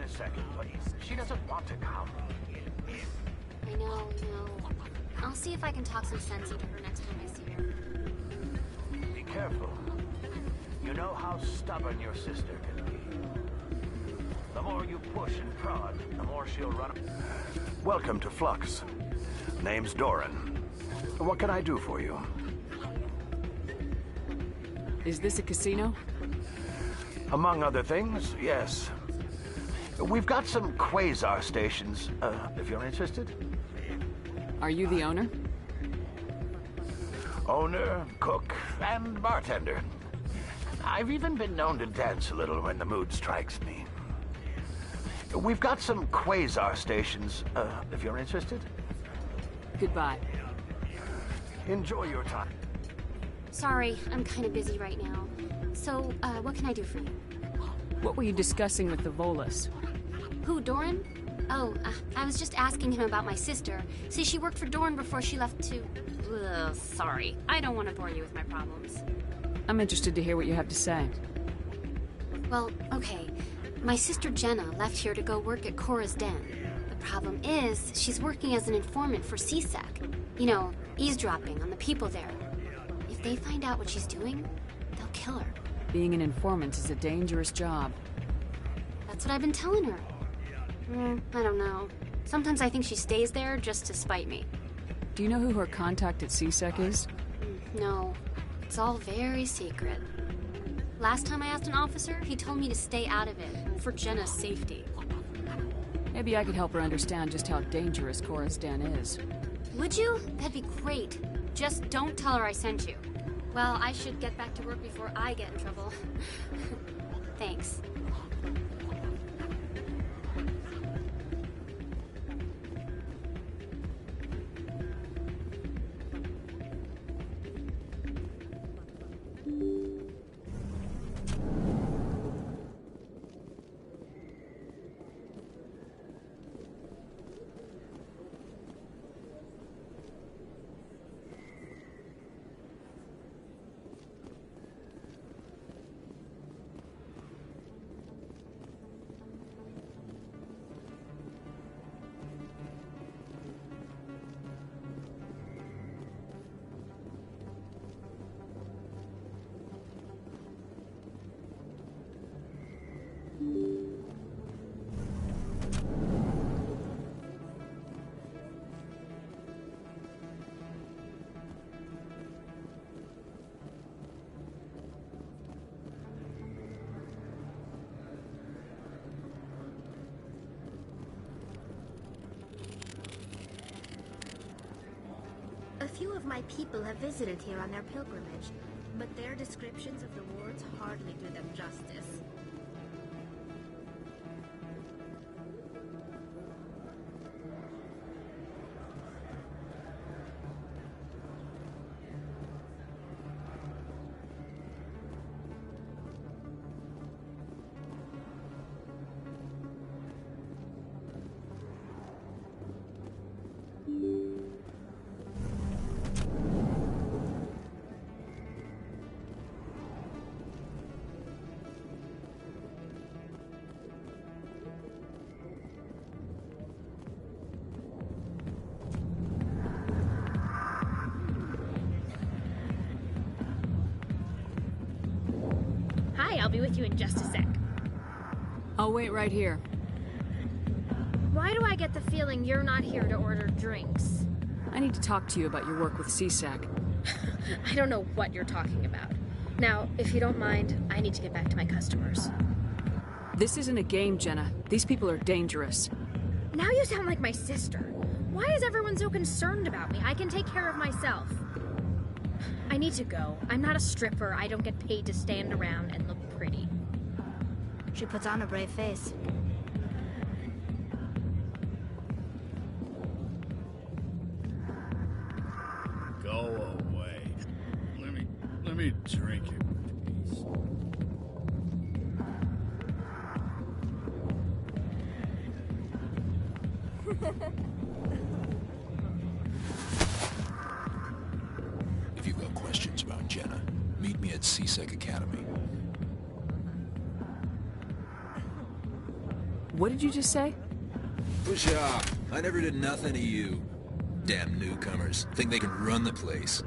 a second, please. She doesn't want to come. I know. I'll see if I can talk some sense into her next time I see her. Be careful. You know how stubborn your sister can be. The more you push and prod, the more she'll run. Welcome to Flux. Name's Doran. What can I do for you? Is this a casino? Among other things, yes. We've got some quasar stations, if you're interested. Are you the owner? Owner, cook, and bartender. I've even been known to dance a little when the mood strikes me. We've got some quasar stations, if you're interested. Goodbye. Enjoy your time. Sorry, I'm kind of busy right now. So, what can I do for you? What were you discussing with the Volus? Who, Doran? Oh, I was just asking him about my sister. See, she worked for Doran before she left to... Ugh, sorry. I don't want to bore you with my problems. I'm interested to hear what you have to say. Well, okay. My sister Jenna left here to go work at Cora's Den. The problem is, she's working as an informant for CSEC. You know, eavesdropping on the people there. If they find out what she's doing, they'll kill her. Being an informant is a dangerous job. That's what I've been telling her. I don't know. Sometimes I think she stays there just to spite me. Do you know who her contact at CSEC is? No. It's all very secret. Last time I asked an officer, he told me to stay out of it, for Jenna's safety. Maybe I could help her understand just how dangerous Cora's Den is. Would you? That'd be great. Just don't tell her I sent you. Well, I should get back to work before I get in trouble. Thanks. A few of my people have visited here on their pilgrimage, but their descriptions of the wards hardly do them justice. I'll be with you in just a sec. I'll wait right here. Why do I get the feeling you're not here to order drinks? I need to talk to you about your work with CSEC. I don't know what you're talking about. Now, if you don't mind, I need to get back to my customers. This isn't a game, Jenna. These people are dangerous. Now you sound like my sister. Why is everyone so concerned about me? I can take care of myself. I need to go. I'm not a stripper. I don't get paid to stand around and look pretty. She puts on a brave face. Go away. Let me drink it in peace. If you've got questions about Jenna, meet me at CSEC Academy. What did you just say? Push off. I never did nothing to you. Damn newcomers. Think they can run the place.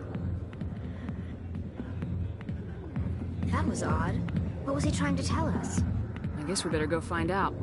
That was odd. What was he trying to tell us? I guess we better go find out.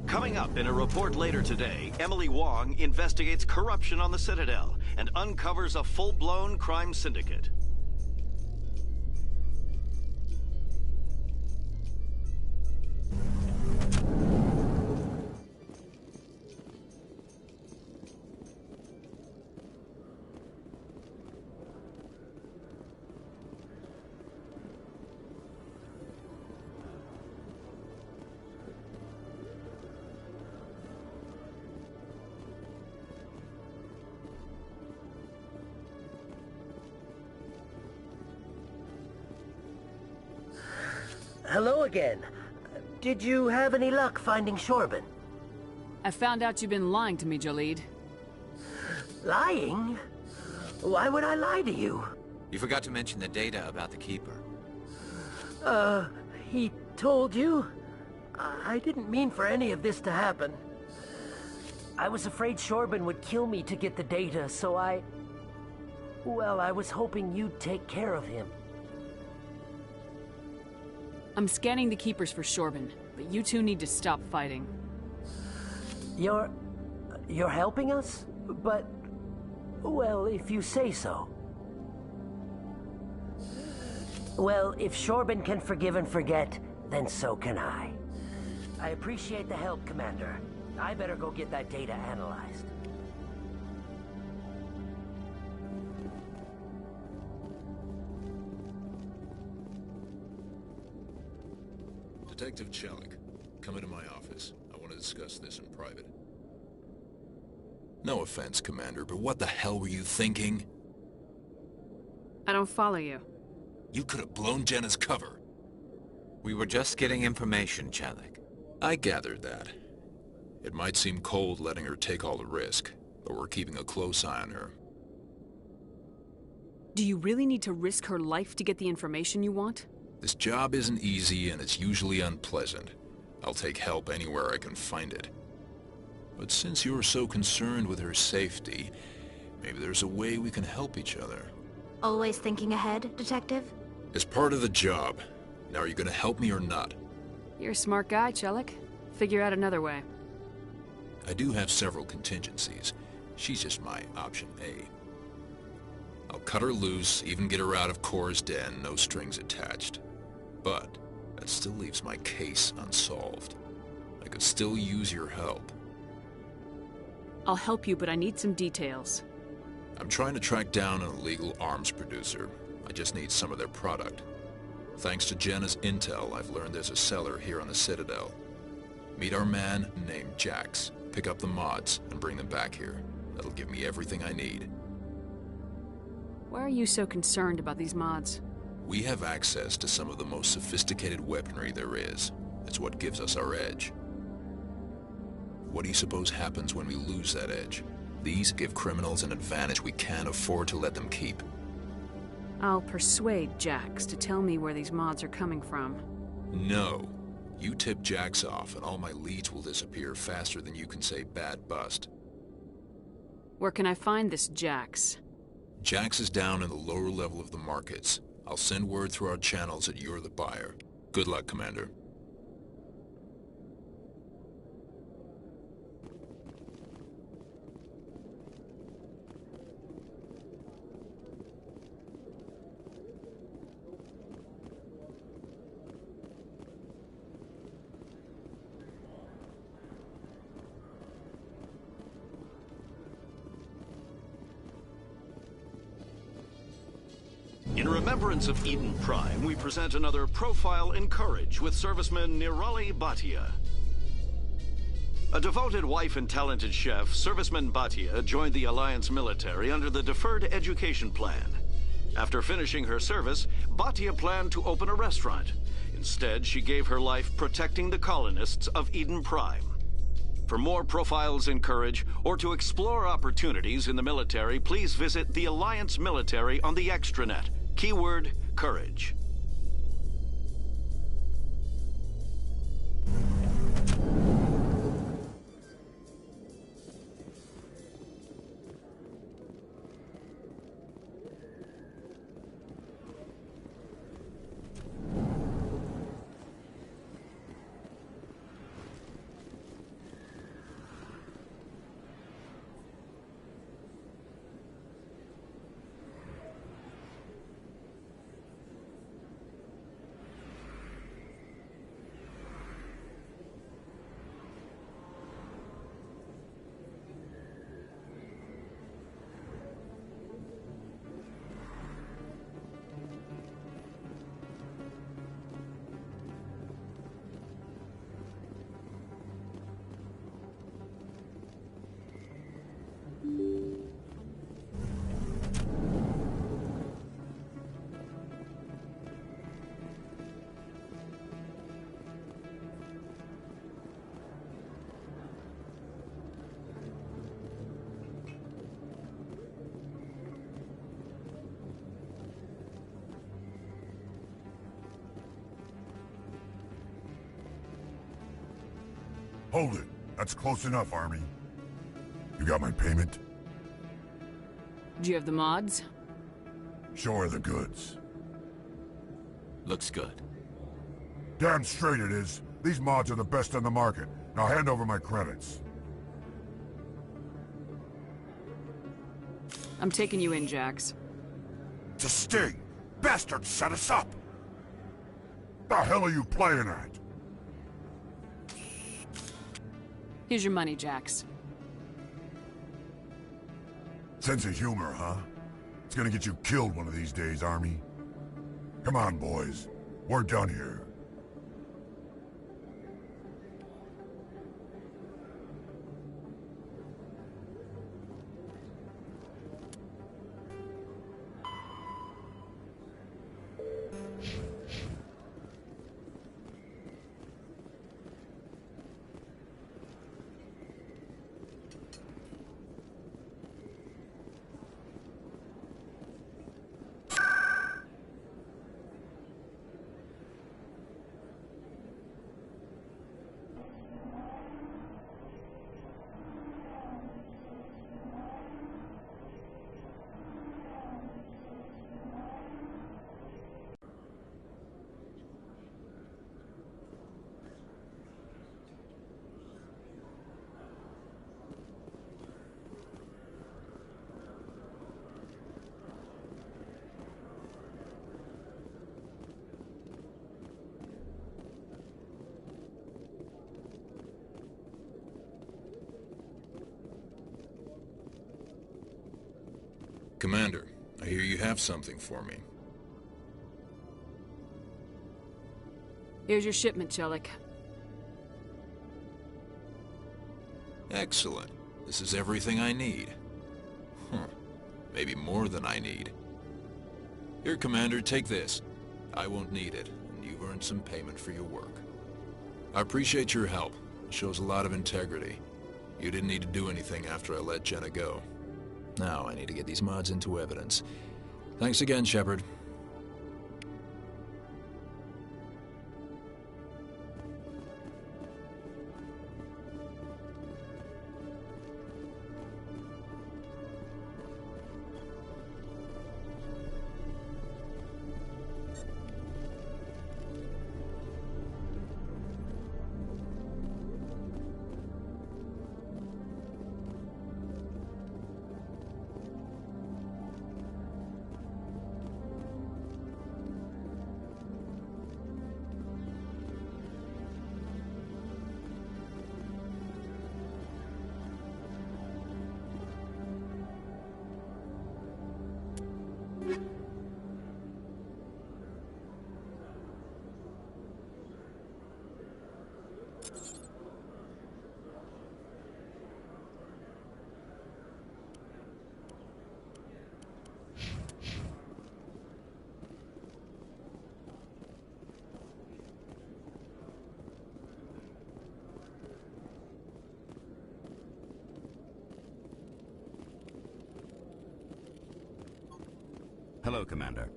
Coming up in a report later today, Emily Wong investigates corruption on the Citadel and uncovers a full-blown crime syndicate. Hello again. Did you have any luck finding Shorban? I found out you've been lying to me, Jalid. Lying? Why would I lie to you? You forgot to mention the data about the Keeper. He told you? I didn't mean for any of this to happen. I was afraid Shorban would kill me to get the data, so well, I was hoping you'd take care of him. I'm scanning the Keepers for Shorban, but you two need to stop fighting. You're helping us? But, well, if you say so. Well, if Shorban can forgive and forget, then so can I. I appreciate the help, Commander. I better go get that data analyzed. Detective Chelik, come into my office. I want to discuss this in private. No offense, Commander, but what the hell were you thinking? I don't follow you. You could have blown Jenna's cover. We were just getting information, Chelik. I gathered that. It might seem cold letting her take all the risk, but we're keeping a close eye on her. Do you really need to risk her life to get the information you want? This job isn't easy and it's usually unpleasant. I'll take help anywhere I can find it. But since you're so concerned with her safety, maybe there's a way we can help each other. Always thinking ahead, Detective? It's part of the job. Now are you gonna help me or not? You're a smart guy, Chelik. Figure out another way. I do have several contingencies. She's just my option A. I'll cut her loose, even get her out of Cora's den, no strings attached. But that still leaves my case unsolved. I could still use your help. I'll help you, but I need some details. I'm trying to track down an illegal arms producer. I just need some of their product. Thanks to Jenna's intel, I've learned there's a seller here on the Citadel. Meet our man named Jax, pick up the mods, and bring them back here. That'll give me everything I need. Why are you so concerned about these mods? We have access to some of the most sophisticated weaponry there is. It's what gives us our edge. What do you suppose happens when we lose that edge? These give criminals an advantage we can't afford to let them keep. I'll persuade Jax to tell me where these mods are coming from. No. You tip Jax off, and all my leads will disappear faster than you can say bad bust. Where can I find this Jax? Jax is down in the lower level of the markets. I'll send word through our channels that you're the buyer. Good luck, Commander. In remembrance of Eden Prime, we present another profile in courage with serviceman Nirali Bhatia. A devoted wife and talented chef, serviceman Bhatia joined the Alliance military under the Deferred Education Plan. After finishing her service, Bhatia planned to open a restaurant. Instead, she gave her life protecting the colonists of Eden Prime. For more profiles in courage, or to explore opportunities in the military, please visit the Alliance military on the extranet. Keyword, courage. Hold it. That's close enough, Army. You got my payment? Do you have the mods? Show her the goods. Looks good. Damn straight it is. These mods are the best on the market. Now hand over my credits. I'm taking you in, Jax. It's a sting! Bastards set us up! The hell are you playing at? Here's your money, Jax. Sense of humor, huh? It's gonna get you killed one of these days, Army. Come on, boys. We're done here. Commander, I hear you have something for me. Here's your shipment, Chelik. Excellent. This is everything I need. Maybe more than I need. Here, Commander, take this. I won't need it, and you've earned some payment for your work. I appreciate your help. It shows a lot of integrity. You didn't need to do anything after I let Jenna go. Now I need to get these mods into evidence. Thanks again, Shepard. Hello, Commander.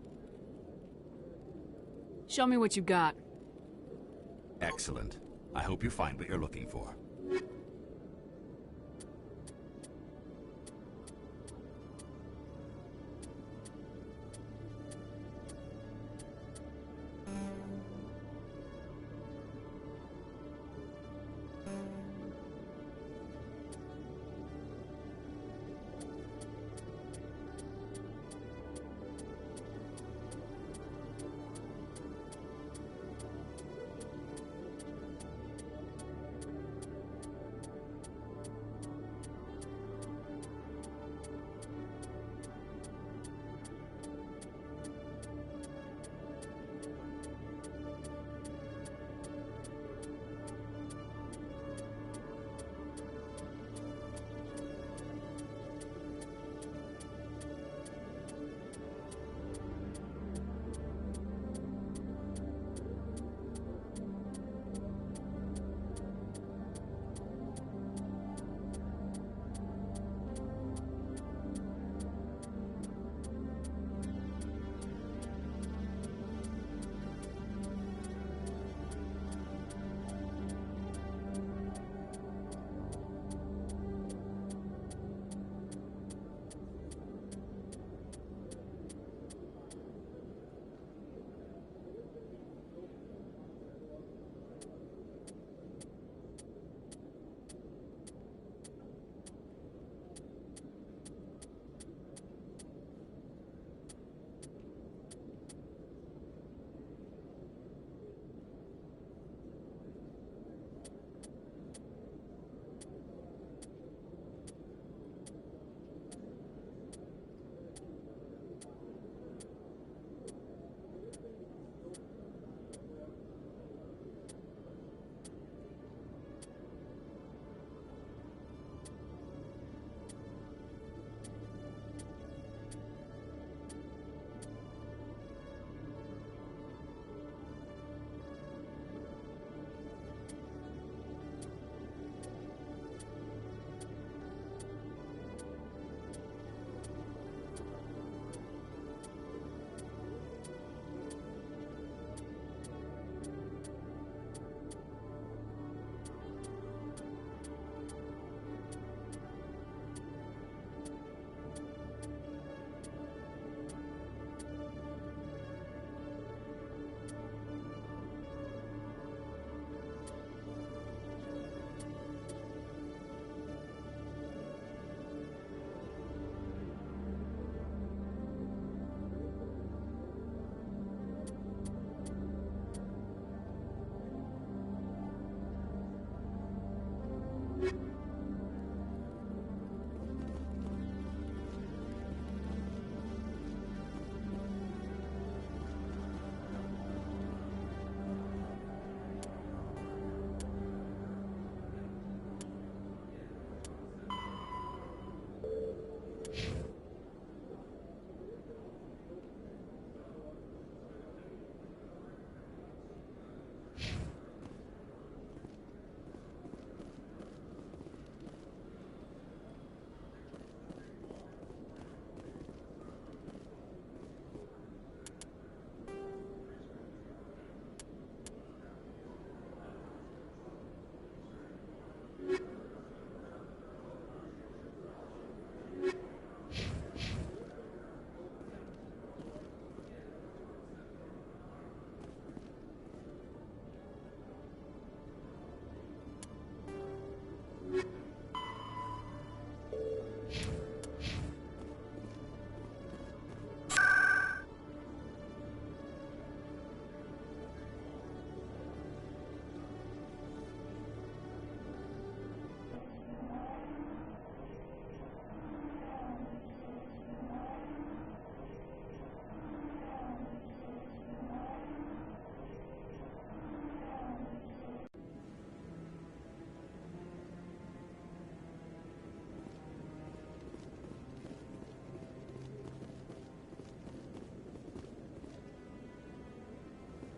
Show me what you got. Excellent. I hope you find what you're looking for.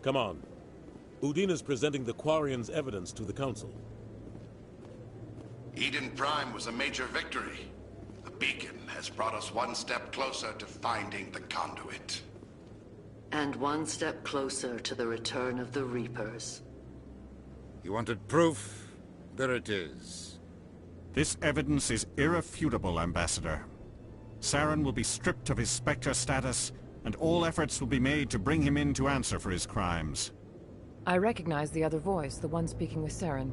Come on. Udina's presenting the Quarians' evidence to the Council. Eden Prime was a major victory. The beacon has brought us one step closer to finding the conduit. And one step closer to the return of the Reapers. You wanted proof? There it is. This evidence is irrefutable, Ambassador. Saren will be stripped of his Spectre status, and all efforts will be made to bring him in to answer for his crimes. I recognize the other voice, the one speaking with Saren.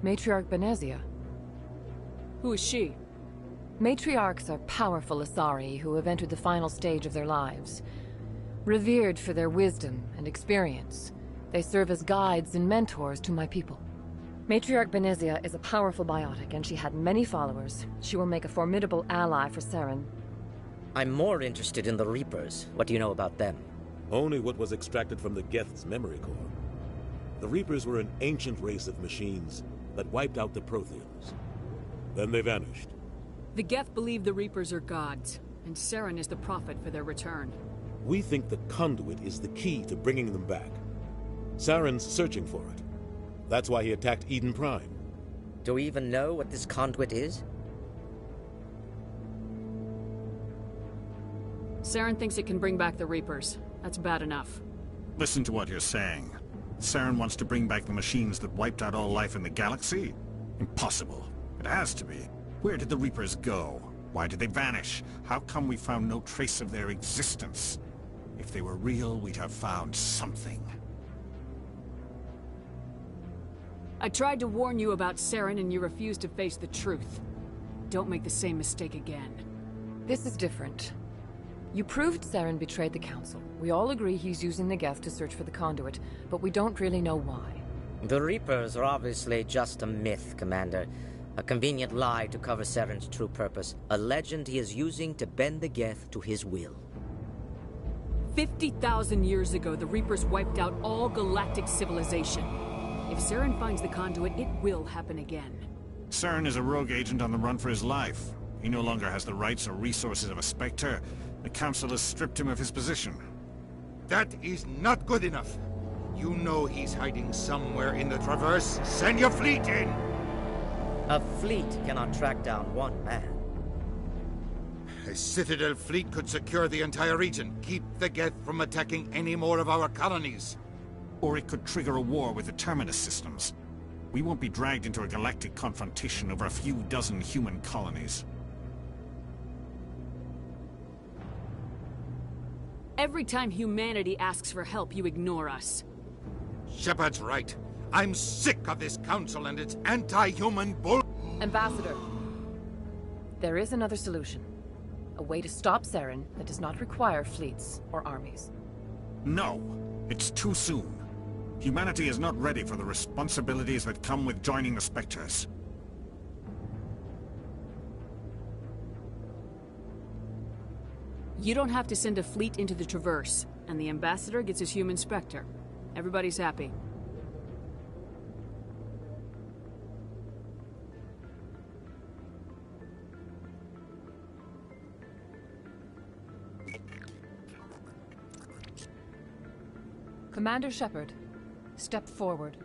Matriarch Benezia. Who is she? Matriarchs are powerful Asari who have entered the final stage of their lives. Revered for their wisdom and experience, they serve as guides and mentors to my people. Matriarch Benezia is a powerful biotic, and she had many followers. She will make a formidable ally for Saren. I'm more interested in the Reapers. What do you know about them? Only what was extracted from the Geth's memory core. The Reapers were an ancient race of machines that wiped out the Protheans. Then they vanished. The Geth believe the Reapers are gods, and Saren is the prophet for their return. We think the conduit is the key to bringing them back. Saren's searching for it. That's why he attacked Eden Prime. Do we even know what this conduit is? Saren thinks it can bring back the Reapers. That's bad enough. Listen to what you're saying. Saren wants to bring back the machines that wiped out all life in the galaxy? Impossible. It has to be. Where did the Reapers go? Why did they vanish? How come we found no trace of their existence? If they were real, we'd have found something. I tried to warn you about Saren and you refused to face the truth. Don't make the same mistake again. This is different. You proved Saren betrayed the Council. We all agree he's using the Geth to search for the conduit, but we don't really know why. The Reapers are obviously just a myth, Commander. A convenient lie to cover Saren's true purpose. A legend he is using to bend the Geth to his will. 50,000 years ago, the Reapers wiped out all galactic civilization. If Saren finds the conduit, it will happen again. Saren is a rogue agent on the run for his life. He no longer has the rights or resources of a Spectre. The Council has stripped him of his position. That is not good enough. You know he's hiding somewhere in the Traverse. Send your fleet in! A fleet cannot track down one man. A Citadel fleet could secure the entire region, keep the Geth from attacking any more of our colonies. Or it could trigger a war with the Terminus systems. We won't be dragged into a galactic confrontation over a few dozen human colonies. Every time humanity asks for help, you ignore us. Shepard's right. I'm sick of this council and its anti-human bull... Ambassador, there is another solution. A way to stop Saren that does not require fleets or armies. No, it's too soon. Humanity is not ready for the responsibilities that come with joining the Spectres. You don't have to send a fleet into the Traverse, and the Ambassador gets his human Spectre. Everybody's happy. Commander Shepard, step forward.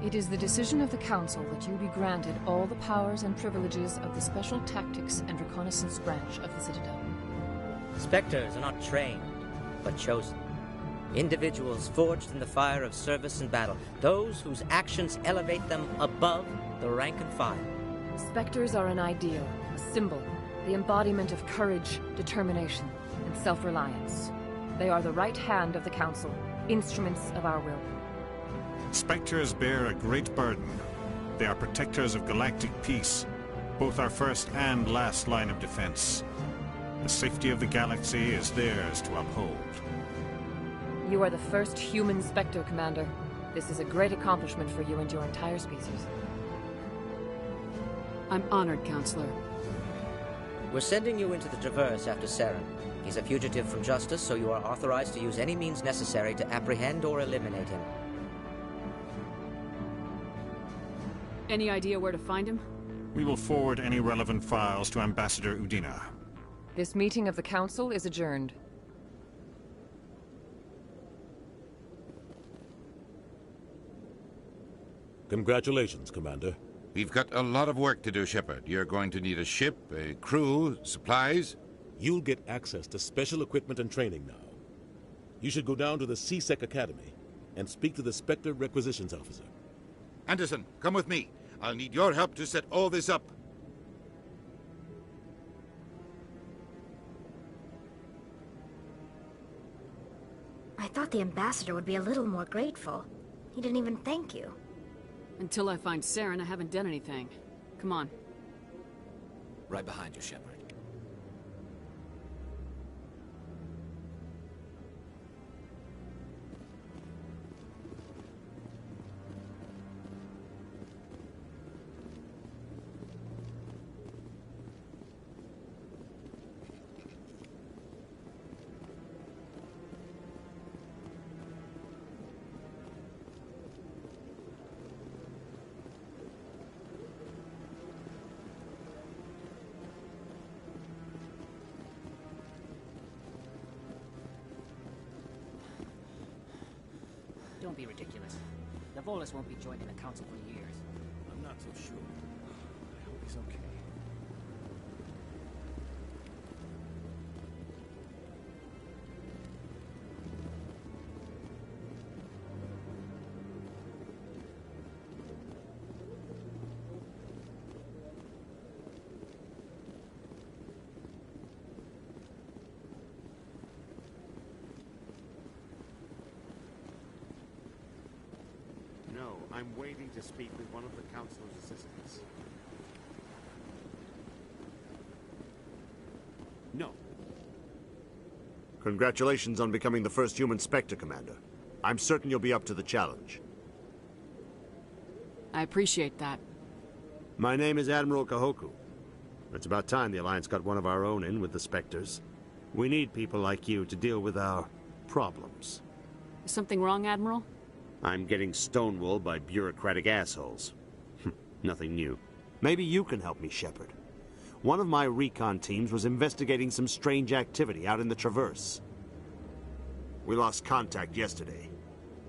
It is the decision of the Council that you be granted all the powers and privileges of the Special Tactics and Reconnaissance branch of the Citadel. Spectres are not trained, but chosen. Individuals forged in the fire of service and battle. Those whose actions elevate them above the rank and file. Spectres are an ideal, a symbol, the embodiment of courage, determination, and self-reliance. They are the right hand of the Council, instruments of our will. Spectres bear a great burden. They are protectors of galactic peace, both our first and last line of defense. The safety of the galaxy is theirs to uphold. You are the first human Spectre, Commander. This is a great accomplishment for you and your entire species. I'm honored, Counselor. We're sending you into the Traverse after Saren. He's a fugitive from justice, so you are authorized to use any means necessary to apprehend or eliminate him. Any idea where to find him? We will forward any relevant files to Ambassador Udina. This meeting of the Council is adjourned. Congratulations, Commander. We've got a lot of work to do, Shepard. You're going to need a ship, a crew, supplies. You'll get access to special equipment and training now. You should go down to the CSEC Academy and speak to the Spectre Requisitions Officer. Anderson, come with me. I'll need your help to set all this up. I thought the ambassador would be a little more grateful. He didn't even thank you. Until I find Saren, I haven't done anything. Come on. Right behind you, Shepard. Don't be ridiculous. The Volus won't be joining the Council for years. I'm not so sure. I hope he's okay. No, I'm waiting to speak with one of the Councilor's assistants. No. Congratulations on becoming the first human Spectre, Commander. I'm certain you'll be up to the challenge. I appreciate that. My name is Admiral Kahoku. It's about time the Alliance got one of our own in with the Spectres. We need people like you to deal with our problems. Is something wrong, Admiral? I'm getting stonewalled by bureaucratic assholes. Nothing new. Maybe you can help me, Shepard. One of my recon teams was investigating some strange activity out in the Traverse. We lost contact yesterday.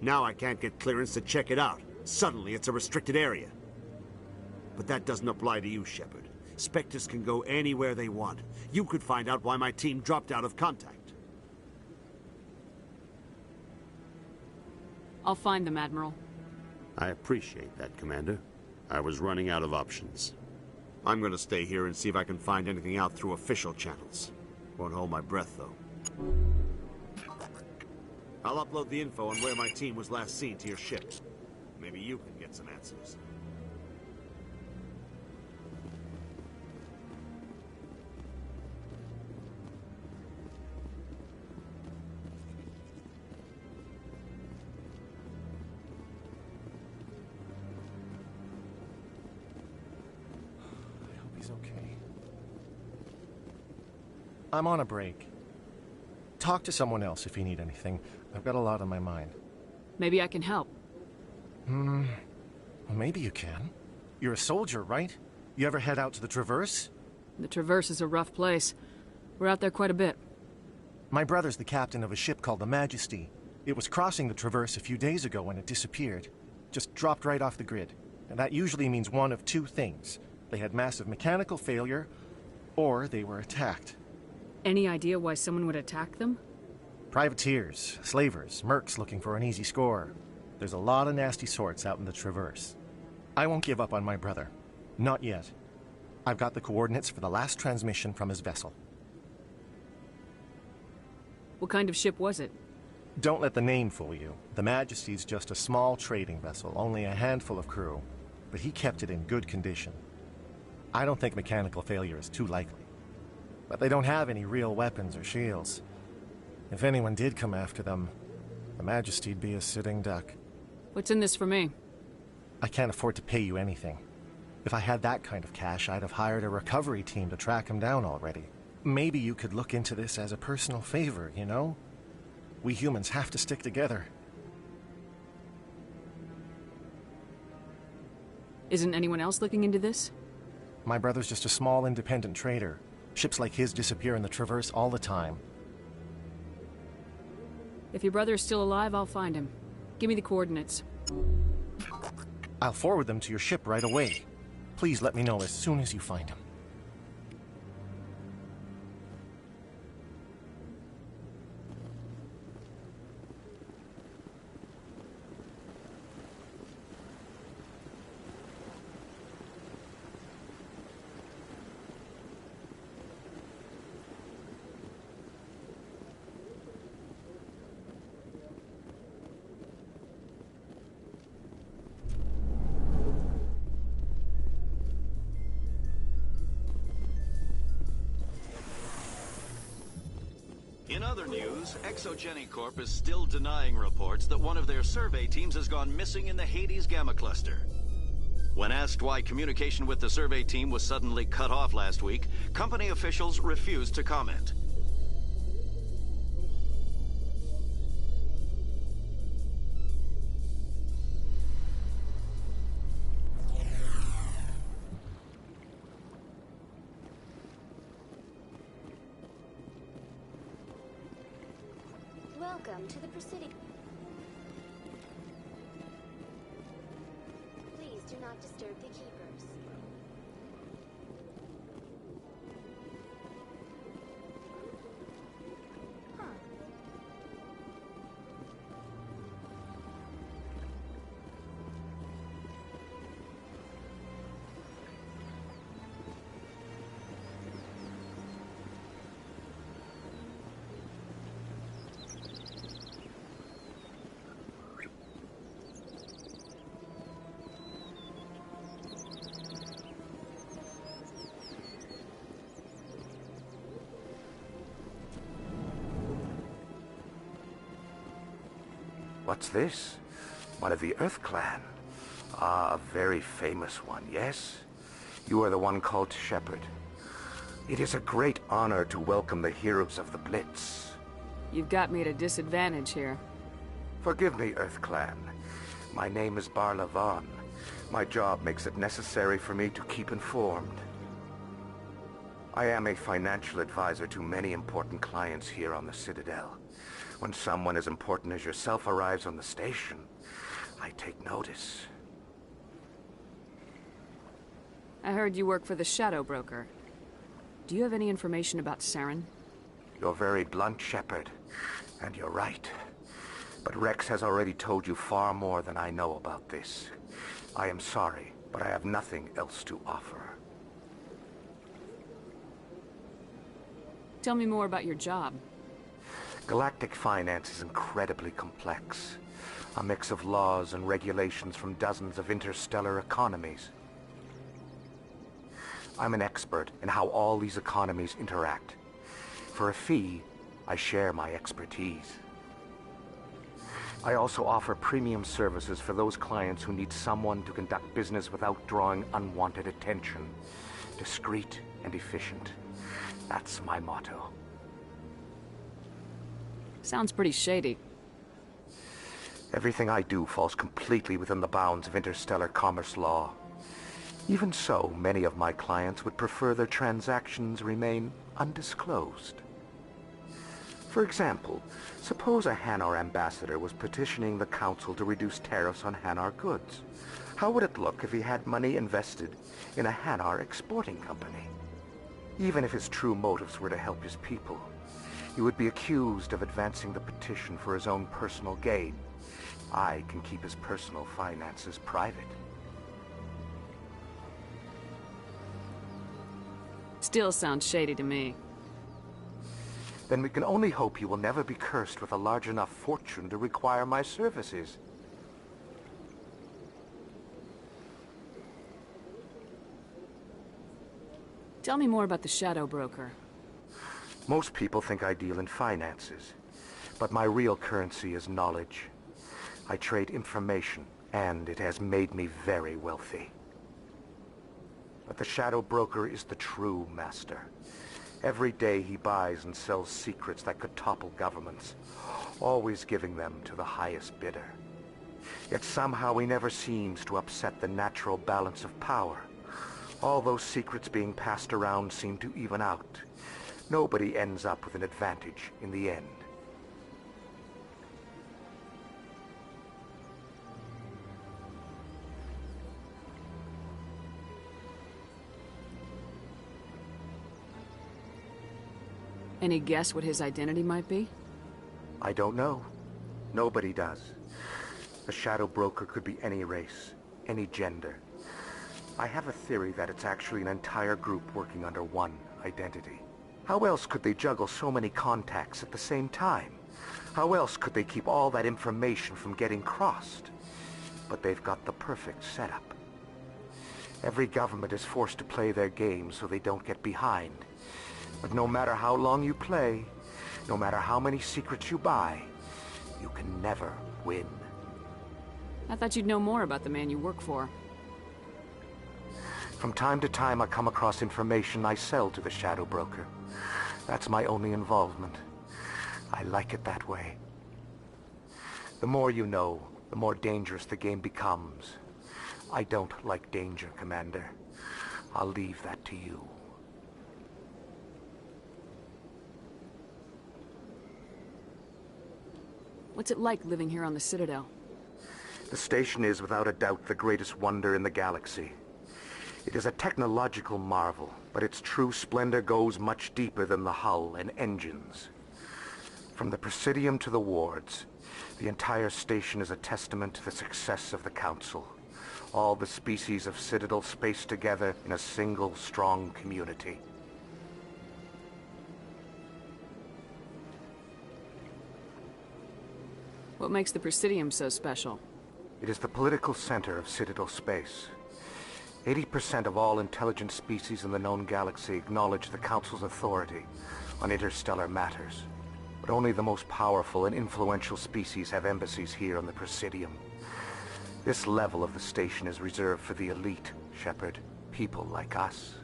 Now I can't get clearance to check it out. Suddenly it's a restricted area. But that doesn't apply to you, Shepard. Spectres can go anywhere they want. You could find out why my team dropped out of contact. I'll find them, Admiral. I appreciate that, Commander. I was running out of options. I'm going to stay here and see if I can find anything out through official channels. Won't hold my breath, though. I'll upload the info on where my team was last seen to your ship. Maybe you can get some answers. He's okay. I'm on a break. Talk to someone else if you need anything. I've got a lot on my mind. Maybe I can help. Well, maybe you can. You're a soldier, right? You ever head out to the Traverse? The Traverse is a rough place. We're out there quite a bit. My brother's the captain of a ship called the Majesty. It was crossing the Traverse a few days ago when it disappeared. Just dropped right off the grid. And that usually means one of two things. They had massive mechanical failure, or they were attacked. Any idea why someone would attack them? Privateers, slavers, mercs looking for an easy score. There's a lot of nasty sorts out in the Traverse. I won't give up on my brother. Not yet. I've got the coordinates for the last transmission from his vessel. What kind of ship was it? Don't let the name fool you. The Majesty's just a small trading vessel, only a handful of crew. But he kept it in good condition. I don't think mechanical failure is too likely. But they don't have any real weapons or shields. If anyone did come after them, the Majesty'd be a sitting duck. What's in this for me? I can't afford to pay you anything. If I had that kind of cash, I'd have hired a recovery team to track him down already. Maybe you could look into this as a personal favor, you know? We humans have to stick together. Isn't anyone else looking into this? My brother's just a small independent trader. Ships like his disappear in the Traverse all the time. If your brother is still alive, I'll find him. Give me the coordinates. I'll forward them to your ship right away. Please let me know as soon as you find him. In other news, Exogeny Corp is still denying reports that one of their survey teams has gone missing in the Hades Gamma Cluster. When asked why communication with the survey team was suddenly cut off last week, company officials refused to comment. Welcome to the Presidio. Please do not disturb the keepers. What's this? One of the Earth Clan. Ah, a very famous one, yes? You are the one called Shepard. It is a great honor to welcome the heroes of the Blitz. You've got me at a disadvantage here. Forgive me, Earth Clan. My name is Barla Vaughn. My job makes it necessary for me to keep informed. I am a financial advisor to many important clients here on the Citadel. When someone as important as yourself arrives on the station, I take notice. I heard you work for the Shadow Broker. Do you have any information about Saren? You're very blunt, Shepard, and you're right. But Rex has already told you far more than I know about this. I am sorry, but I have nothing else to offer. Tell me more about your job. Galactic finance is incredibly complex. A mix of laws and regulations from dozens of interstellar economies. I'm an expert in how all these economies interact. For a fee, I share my expertise. I also offer premium services for those clients who need someone to conduct business without drawing unwanted attention. Discreet and efficient. That's my motto. Sounds pretty shady. Everything I do falls completely within the bounds of interstellar commerce law. Even so, many of my clients would prefer their transactions remain undisclosed. For example, suppose a Hanar ambassador was petitioning the Council to reduce tariffs on Hanar goods. How would it look if he had money invested in a Hanar exporting company? Even if his true motives were to help his people, he would be accused of advancing the petition for his own personal gain. I can keep his personal finances private. Still sounds shady to me. Then we can only hope you will never be cursed with a large enough fortune to require my services. Tell me more about the Shadow Broker. Most people think I deal in finances, but my real currency is knowledge. I trade information, and it has made me very wealthy. But the Shadow Broker is the true master. Every day he buys and sells secrets that could topple governments, always giving them to the highest bidder. Yet somehow he never seems to upset the natural balance of power. All those secrets being passed around seem to even out. Nobody ends up with an advantage in the end. Any guess what his identity might be? I don't know. Nobody does. The Shadow Broker could be any race, any gender. I have a theory that it's actually an entire group working under one identity. How else could they juggle so many contacts at the same time? How else could they keep all that information from getting crossed? But they've got the perfect setup. Every government is forced to play their game so they don't get behind. But no matter how long you play, no matter how many secrets you buy, you can never win. I thought you'd know more about the man you work for. From time to time I come across information I sell to the Shadow Broker. That's my only involvement. I like it that way. The more you know, the more dangerous the game becomes. I don't like danger, Commander. I'll leave that to you. What's it like living here on the Citadel? The station is without a doubt the greatest wonder in the galaxy. It is a technological marvel, but its true splendor goes much deeper than the hull and engines. From the Presidium to the wards, the entire station is a testament to the success of the Council. All the species of Citadel spaced together in a single strong community. What makes the Presidium so special? It is the political center of Citadel space. 80% of all intelligent species in the known galaxy acknowledge the Council's authority on interstellar matters. But only the most powerful and influential species have embassies here on the Presidium. This level of the station is reserved for the elite, Shepard. People like us.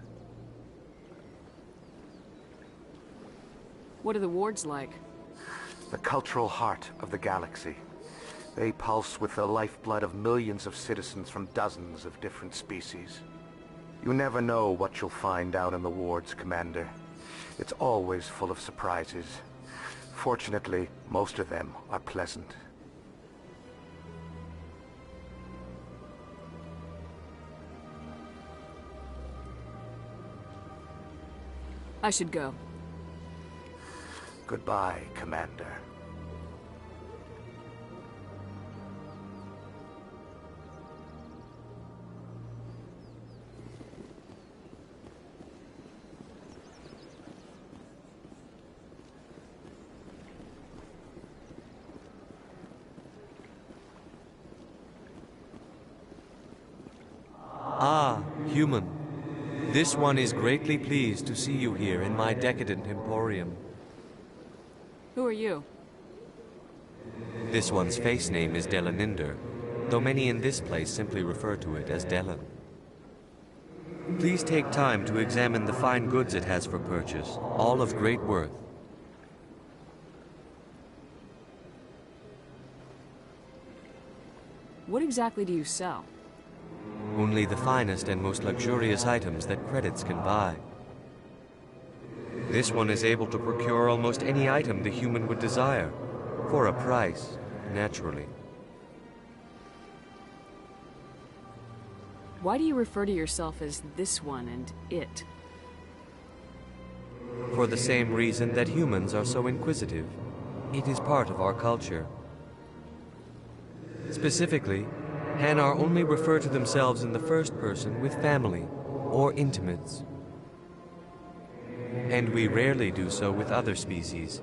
What are the wards like? The cultural heart of the galaxy. They pulse with the lifeblood of millions of citizens from dozens of different species. You never know what you'll find down in the wards, Commander. It's always full of surprises. Fortunately, most of them are pleasant. I should go. Goodbye, Commander. Ah, human. This one is greatly pleased to see you here in my decadent emporium. Who are you? This one's face name is Delaninder, though many in this place simply refer to it as Delan. Please take time to examine the fine goods it has for purchase, all of great worth. What exactly do you sell? Only the finest and most luxurious items that credits can buy. This one is able to procure almost any item the human would desire, for a price, naturally. Why do you refer to yourself as this one and it? For the same reason that humans are so inquisitive. It is part of our culture. Specifically, Hanar only refer to themselves in the first person with family or intimates. And we rarely do so with other species.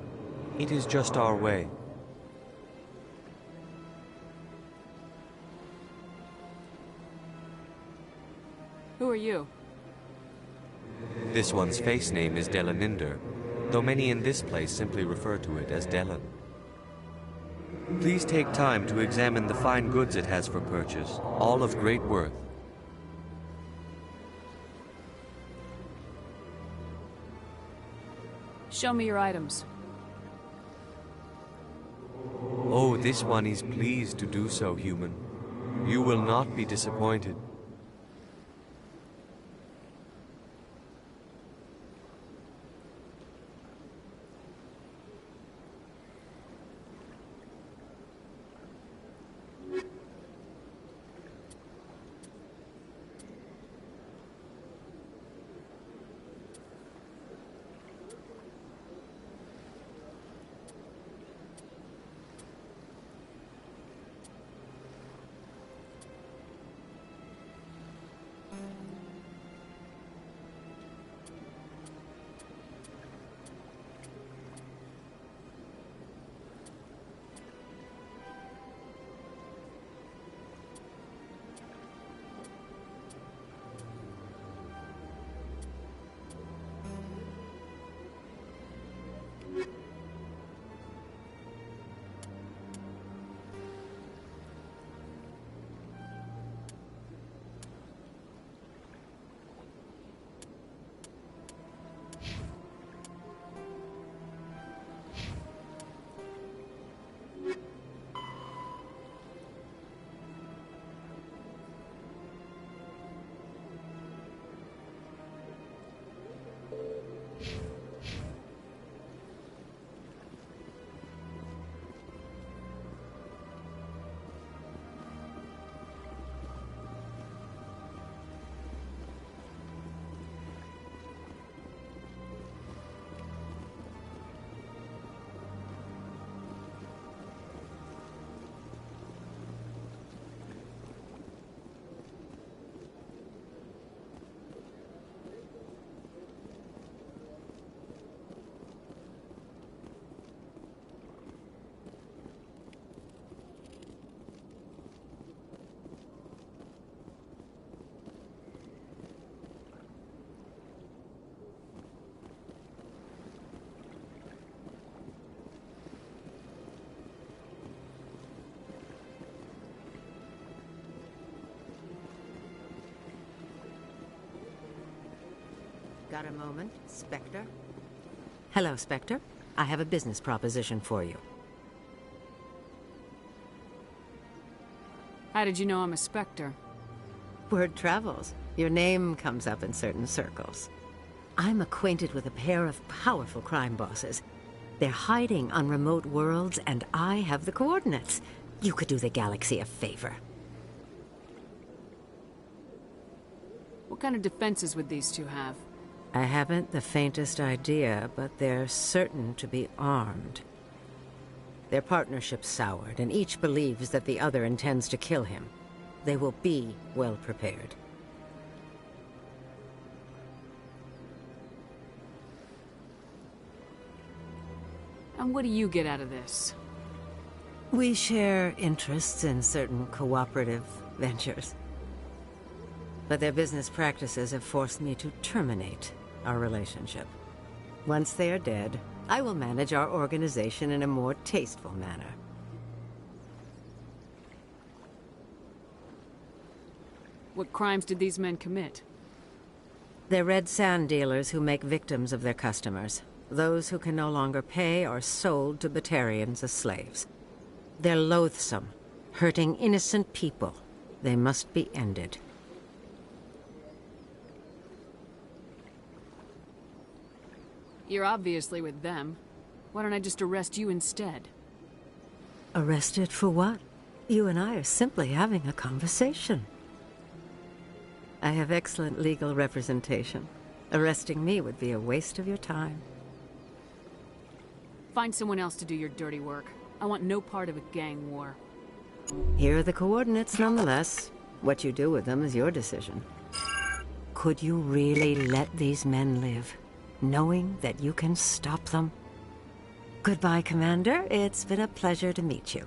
It is just our way. Who are you? This one's face name is Delaninder, though many in this place simply refer to it as Delan. Please take time to examine the fine goods it has for purchase, all of great worth. Show me your items. Oh, this one is pleased to do so, human. You will not be disappointed. Got a moment, Spectre? Hello, Spectre. I have a business proposition for you. How did you know I'm a Spectre? Word travels. Your name comes up in certain circles. I'm acquainted with a pair of powerful crime bosses. They're hiding on remote worlds, and I have the coordinates. You could do the galaxy a favor. What kind of defenses would these two have? I haven't the faintest idea, but they're certain to be armed. Their partnership's soured, and each believes that the other intends to kill him. They will be well prepared. And what do you get out of this? We share interests in certain cooperative ventures. But their business practices have forced me to terminate our relationship. Once they are dead, I will manage our organization in a more tasteful manner. What crimes did these men commit? They're red sand dealers who make victims of their customers. Those who can no longer pay are sold to Batarians as slaves. They're loathsome, hurting innocent people. They must be ended. You're obviously with them. Why don't I just arrest you instead? Arrested for what? You and I are simply having a conversation. I have excellent legal representation. Arresting me would be a waste of your time. Find someone else to do your dirty work. I want no part of a gang war. Here are the coordinates nonetheless. What you do with them is your decision. Could you really let these men live, knowing that you can stop them? Goodbye, Commander. It's been a pleasure to meet you.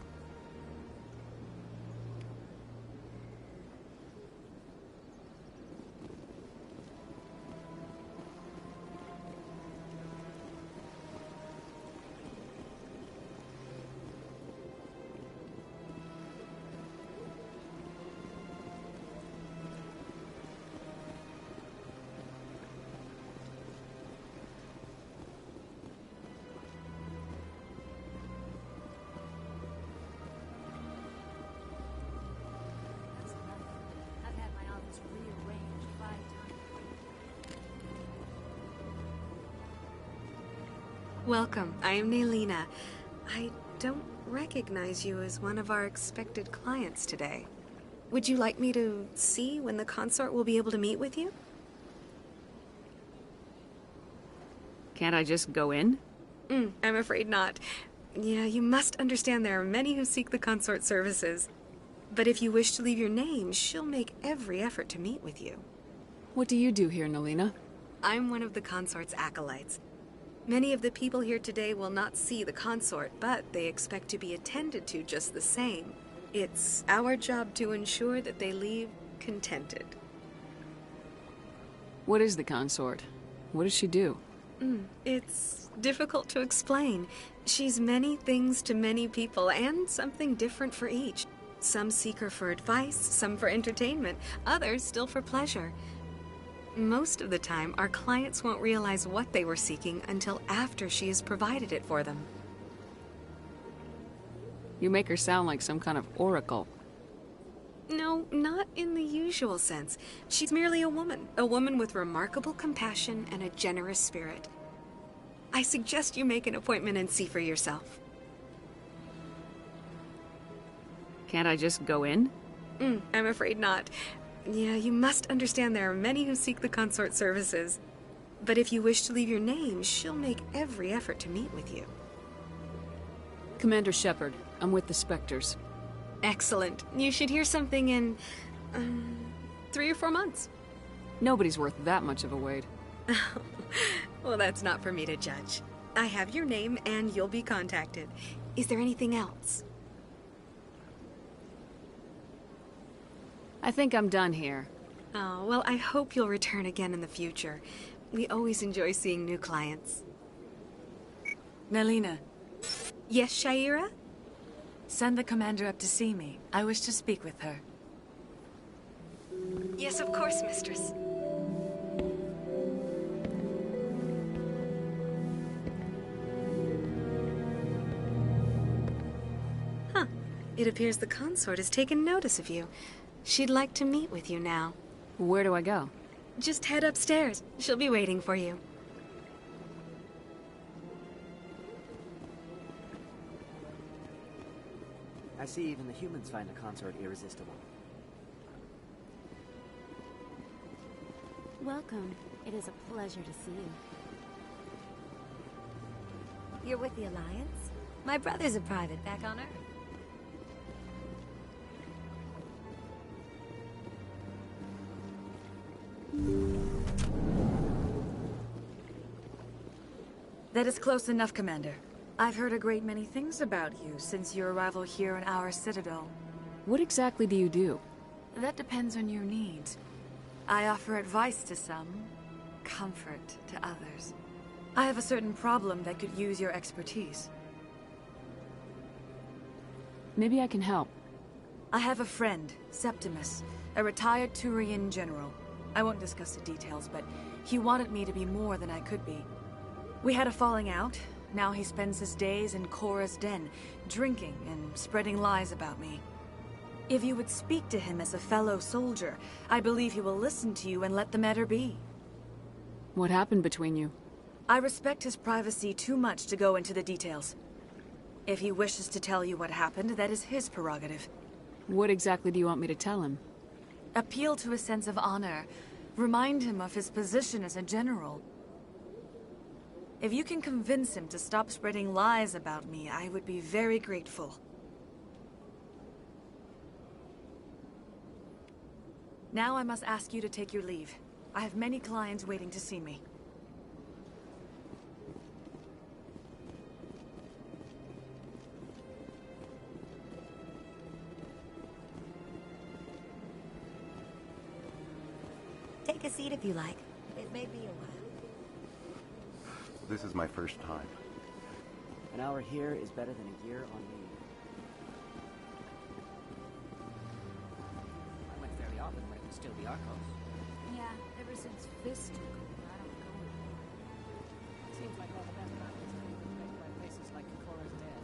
Welcome. I am Naelina. I don't recognize you as one of our expected clients today. Would you like me to see when the consort will be able to meet with you? Can't I just go in? I'm afraid not. Yeah, you must understand there are many who seek the consort services. But if you wish to leave your name, she'll make every effort to meet with you. What do you do here, Naelina? I'm one of the consort's acolytes. Many of the people here today will not see the consort, but they expect to be attended to just the same. It's our job to ensure that they leave contented. What is the consort? What does she do? It's difficult to explain. She's many things to many people, and something different for each. Some seek her for advice, some for entertainment, others still for pleasure. Most of the time, our clients won't realize what they were seeking until after she has provided it for them. You make her sound like some kind of oracle. No, not in the usual sense. She's merely a woman with remarkable compassion and a generous spirit. I suggest you make an appointment and see for yourself. Can't I just go in? I'm afraid not. Yeah, you must understand there are many who seek the consort services. But if you wish to leave your name, she'll make every effort to meet with you. Commander Shepard, I'm with the Spectres. Excellent. You should hear something in 3 or 4 months. Nobody's worth that much of a wait. Well, that's not for me to judge. I have your name and you'll be contacted. Is there anything else? I think I'm done here. Oh, well, I hope you'll return again in the future. We always enjoy seeing new clients. Naelina. Yes, Shaira? Send the commander up to see me. I wish to speak with her. Yes, of course, mistress. Huh. It appears the consort has taken notice of you. She'd like to meet with you now. Where do I go? Just head upstairs. She'll be waiting for you. I see even the humans find the consort irresistible. Welcome. It is a pleasure to see you. You're with the Alliance? My brother's a private back on Earth. That is close enough, Commander. I've heard a great many things about you since your arrival here in our citadel. What exactly do you do? That depends on your needs. I offer advice to some, comfort to others. I have a certain problem that could use your expertise. Maybe I can help. I have a friend, Septimus, a retired Turian general. I won't discuss the details, but he wanted me to be more than I could be. We had a falling out. Now he spends his days in Korra's den, drinking and spreading lies about me. If you would speak to him as a fellow soldier, I believe he will listen to you and let the matter be. What happened between you? I respect his privacy too much to go into the details. If he wishes to tell you what happened, that is his prerogative. What exactly do you want me to tell him? Appeal to his sense of honor. Remind him of his position as a general. If you can convince him to stop spreading lies about me, I would be very grateful. Now I must ask you to take your leave. I have many clients waiting to see me. Take a seat if you like. It may be a while. This is my first time. An hour here is better than a year on leave. I went fairly often when it could still be Arcos. Yeah, ever since Fist took over, I don't go anymore. Seems like all the best battles are made by places like Korra's Den.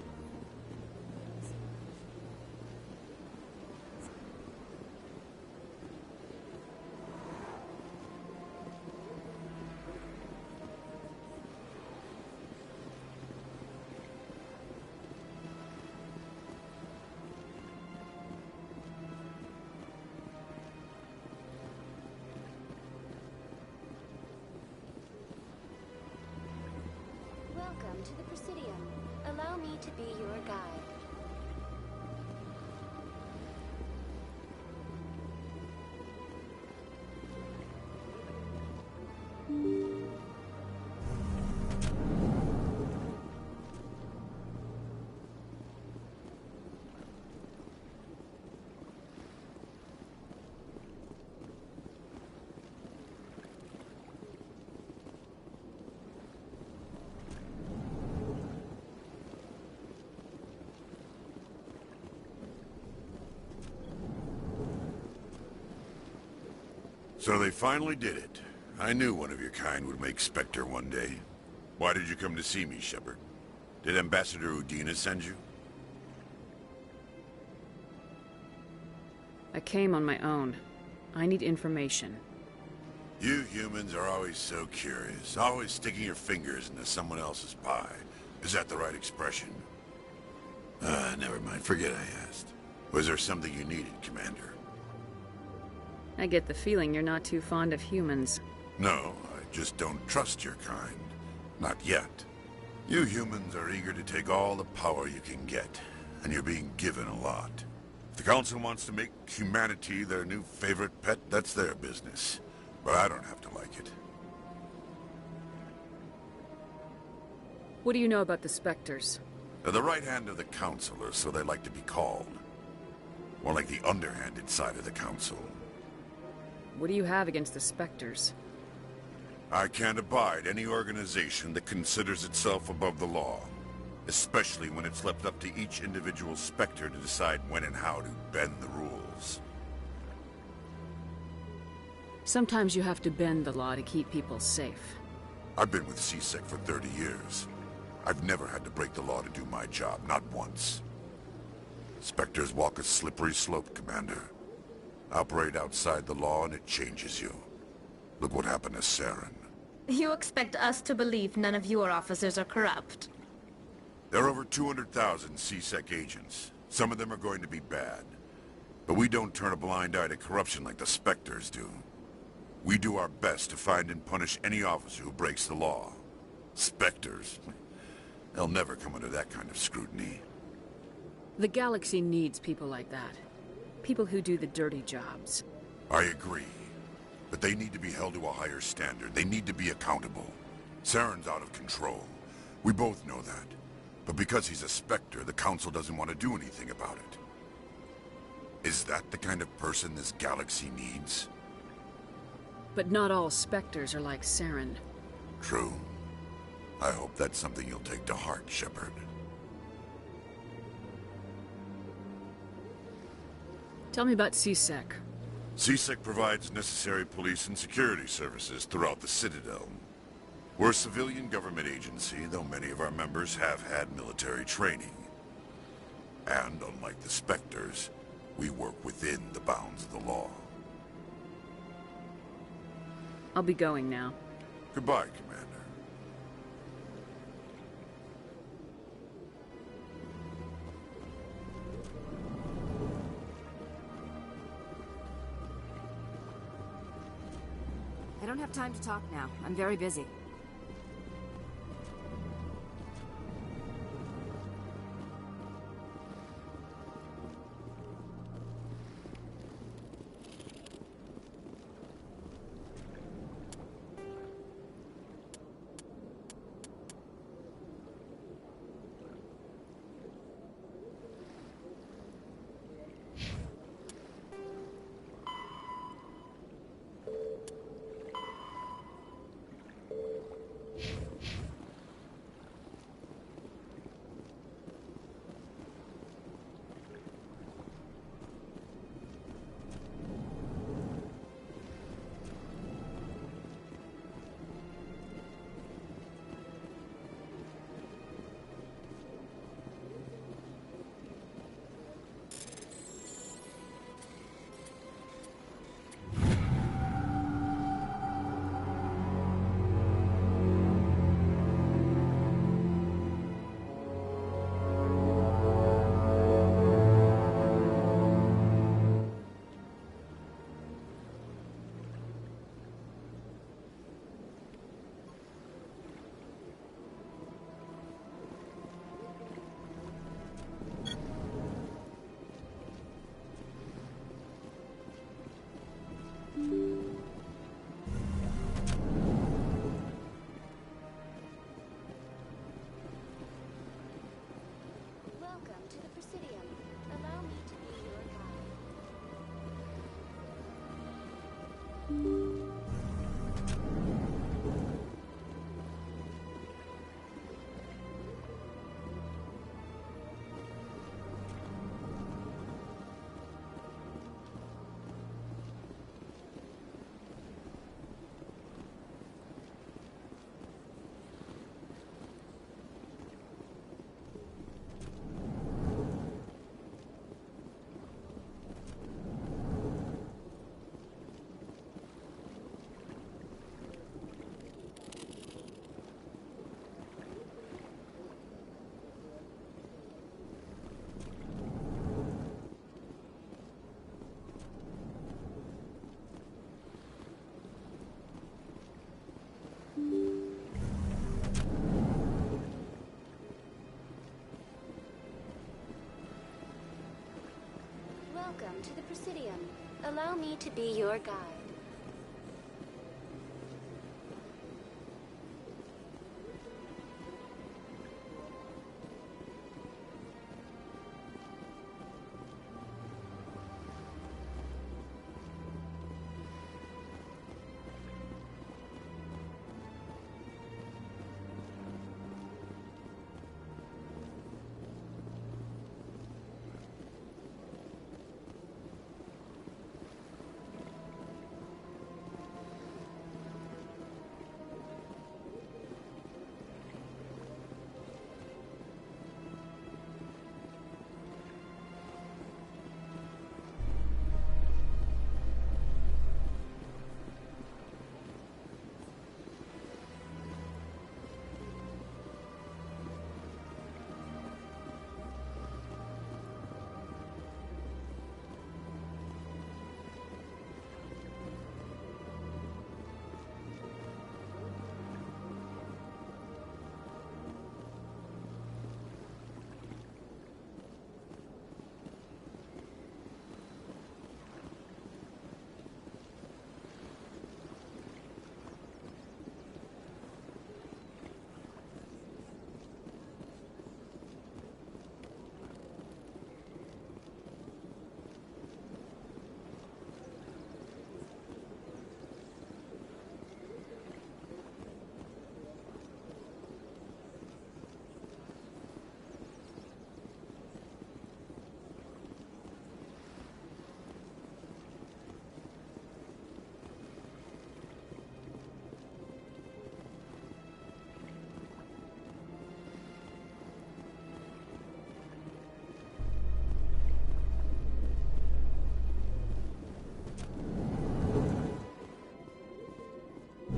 Welcome to the Presidio. Allow me to be your guide. So they finally did it. I knew one of your kind would make Spectre one day. Why did you come to see me, Shepard? Did Ambassador Udina send you? I came on my own. I need information. You humans are always so curious, always sticking your fingers into someone else's pie. Is that the right expression? Never mind. Forget I asked. Was there something you needed, Commander? I get the feeling you're not too fond of humans. No, I just don't trust your kind. Not yet. You humans are eager to take all the power you can get, and you're being given a lot. If the Council wants to make humanity their new favorite pet, that's their business. But I don't have to like it. What do you know about the Spectres? They're the right hand of the Council, or so they like to be called. More like the underhanded side of the Council. What do you have against the Spectres? I can't abide any organization that considers itself above the law. Especially when it's left up to each individual Spectre to decide when and how to bend the rules. Sometimes you have to bend the law to keep people safe. I've been with CSEC for 30 years. I've never had to break the law to do my job, not once. Spectres walk a slippery slope, Commander. Operate outside the law and it changes you. Look what happened to Saren. You expect us to believe none of your officers are corrupt? There are over 200,000 CSEC agents. Some of them are going to be bad. But we don't turn a blind eye to corruption like the Spectres do. We do our best to find and punish any officer who breaks the law. Spectres? They'll never come under that kind of scrutiny. The galaxy needs people like that. People who do the dirty jobs. I agree. But they need to be held to a higher standard. They need to be accountable. Saren's out of control. We both know that. But because he's a Spectre, the Council doesn't want to do anything about it. Is that the kind of person this galaxy needs? But not all Spectres are like Saren. True. I hope that's something you'll take to heart, Shepard. Tell me about CSEC. CSEC provides necessary police and security services throughout the Citadel. We're a civilian government agency, though many of our members have had military training. And unlike the Spectres, we work within the bounds of the law. I'll be going now. Goodbye, Commander. I don't have time to talk now. I'm very busy. Welcome to the Presidium. Allow me to be your guide.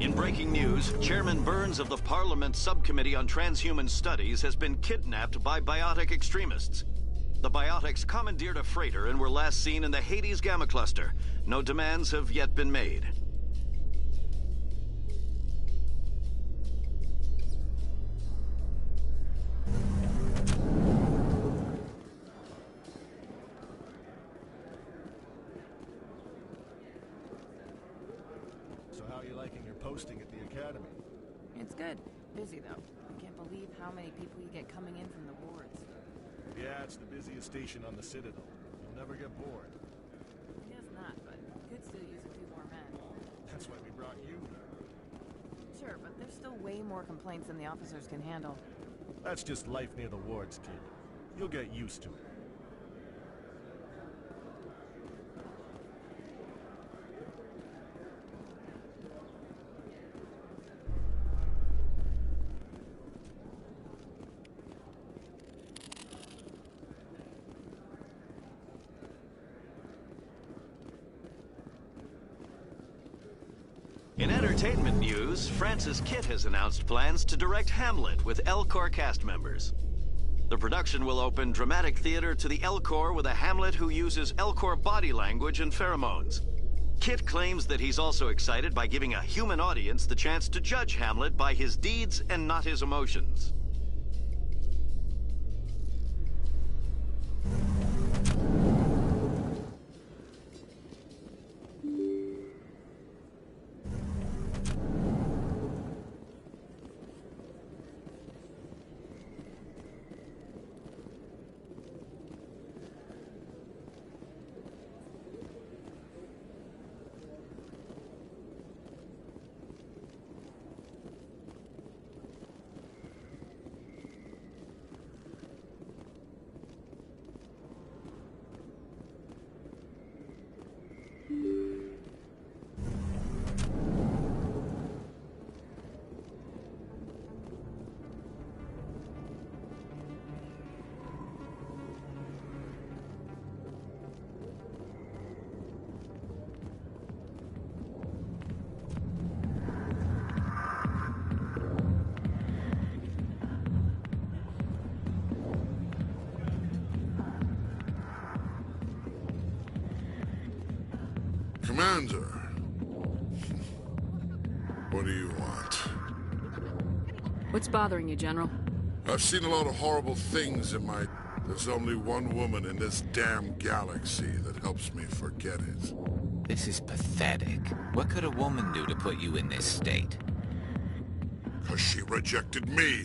In breaking news, Chairman Burns of the Parliament Subcommittee on Transhuman Studies has been kidnapped by biotic extremists. The biotics commandeered a freighter and were last seen in the Hades Gamma Cluster. No demands have yet been made. So how are you liking your posting at the Academy? It's good. Busy, though. I can't believe how many people you get coming in from the wards. Yeah, it's the busiest station on the Citadel. You'll never get bored. I guess not, but could still use a few more men. That's why we brought you here. Sure, but there's still way more complaints than the officers can handle. That's just life near the wards, kid. You'll get used to it. In entertainment news, Francis Kitt has announced plans to direct Hamlet with L-Corps cast members. The production will open dramatic theater to the L-Corps with a Hamlet who uses L-Corps body language and pheromones. Kitt claims that he's also excited by giving a human audience the chance to judge Hamlet by his deeds and not his emotions. Commander. What do you want? What's bothering you, General? I've seen a lot of horrible things in my... There's only one woman in this damn galaxy that helps me forget it. This is pathetic. What could a woman do to put you in this state? 'Cause she rejected me!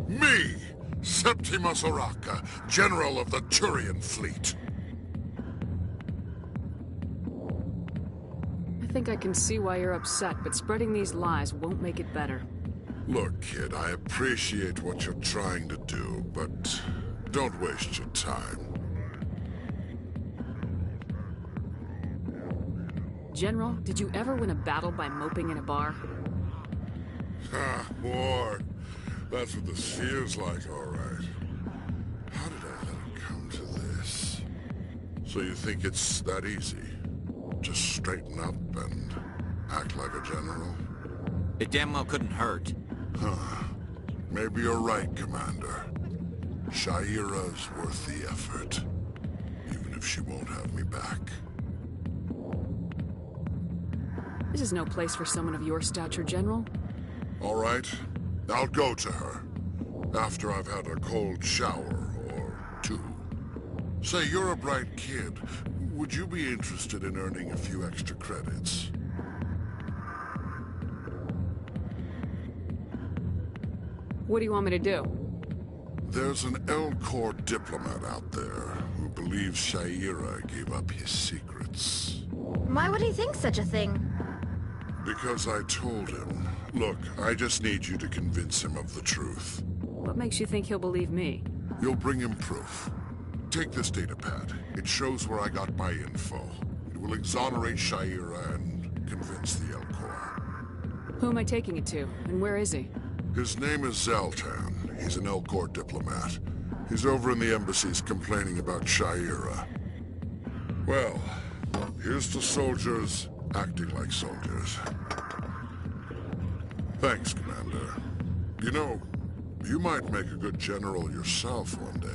Me! Septimus Oraka, General of the Turian Fleet! I think I can see why you're upset, but spreading these lies won't make it better. Look, kid, I appreciate what you're trying to do, but don't waste your time. General, did you ever win a battle by moping in a bar? Ha, war. That's what this feels like, all right. How did I let it come to this? So you think it's that easy? Just straighten up and act like a general? It damn well couldn't hurt. Huh. Maybe you're right, Commander. Shaira's worth the effort. Even if she won't have me back. This is no place for someone of your stature, General. All right. I'll go to her. After I've had a cold shower or two. Say, you're a bright kid. Would you be interested in earning a few extra credits? What do you want me to do? There's an Elcor diplomat out there who believes Shaira gave up his secrets. Why would he think such a thing? Because I told him. Look, I just need you to convince him of the truth. What makes you think he'll believe me? You'll bring him proof. Take this datapad. It shows where I got my info. It will exonerate Shaira and convince the Elcor. Who am I taking it to, and where is he? His name is Zaltan. He's an Elcor diplomat. He's over in the embassies complaining about Shaira. Well, here's to soldiers acting like soldiers. Thanks, Commander. You know, you might make a good general yourself one day.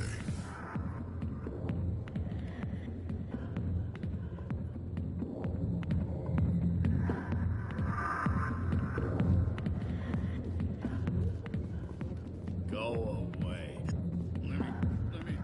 Go away. Let me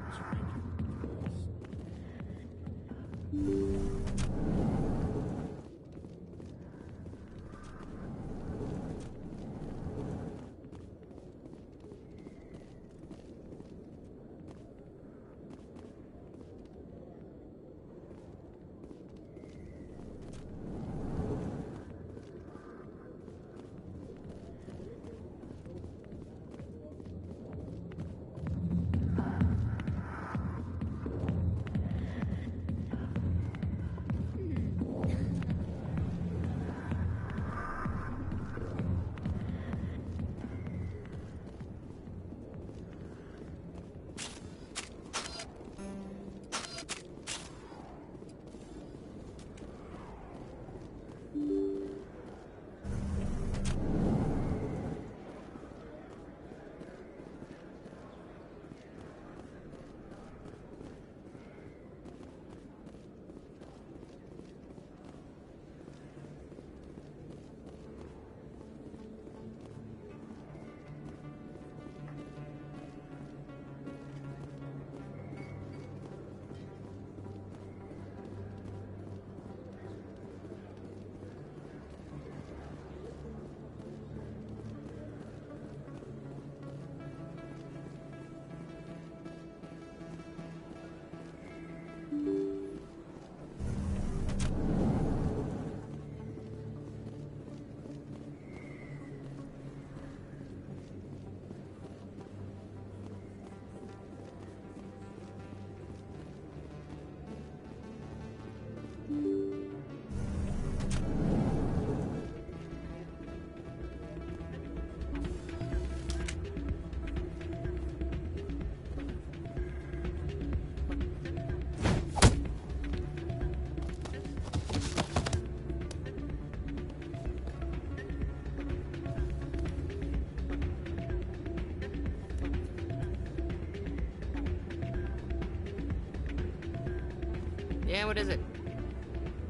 Yeah, what is it?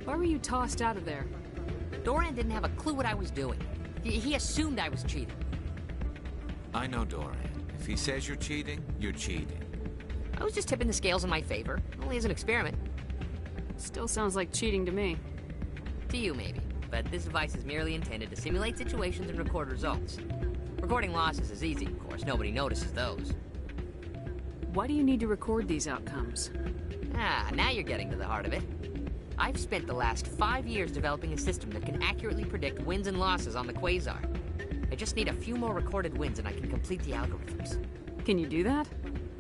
Why were you tossed out of there? Doran didn't have a clue what I was doing. He assumed I was cheating. I know Doran. If he says you're cheating, you're cheating. I was just tipping the scales in my favor, only as an experiment. Still sounds like cheating to me. To you, maybe. But this device is merely intended to simulate situations and record results. Recording losses is easy, of course. Nobody notices those. Why do you need to record these outcomes? Ah, now you're getting to the heart of it. I've spent the last 5 years developing a system that can accurately predict wins and losses on the Quasar. I just need a few more recorded wins and I can complete the algorithms. Can you do that?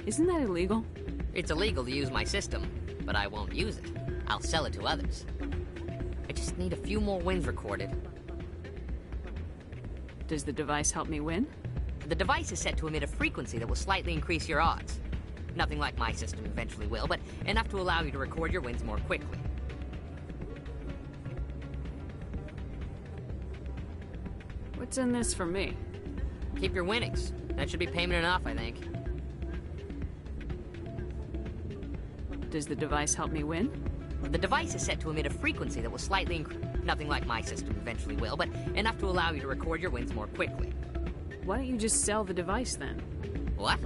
Isn't that illegal? It's illegal to use my system, but I won't use it. I'll sell it to others. I just need a few more wins recorded. Does the device help me win? The device is set to emit a frequency that will slightly increase your odds. Nothing like my system eventually will, but enough to allow you to record your wins more quickly. What's in this for me? Keep your winnings. That should be payment enough, I think. Does the device help me win? The device is set to emit a frequency that will slightly increase. Nothing like my system eventually will, but enough to allow you to record your wins more quickly. Why don't you just sell the device then? What?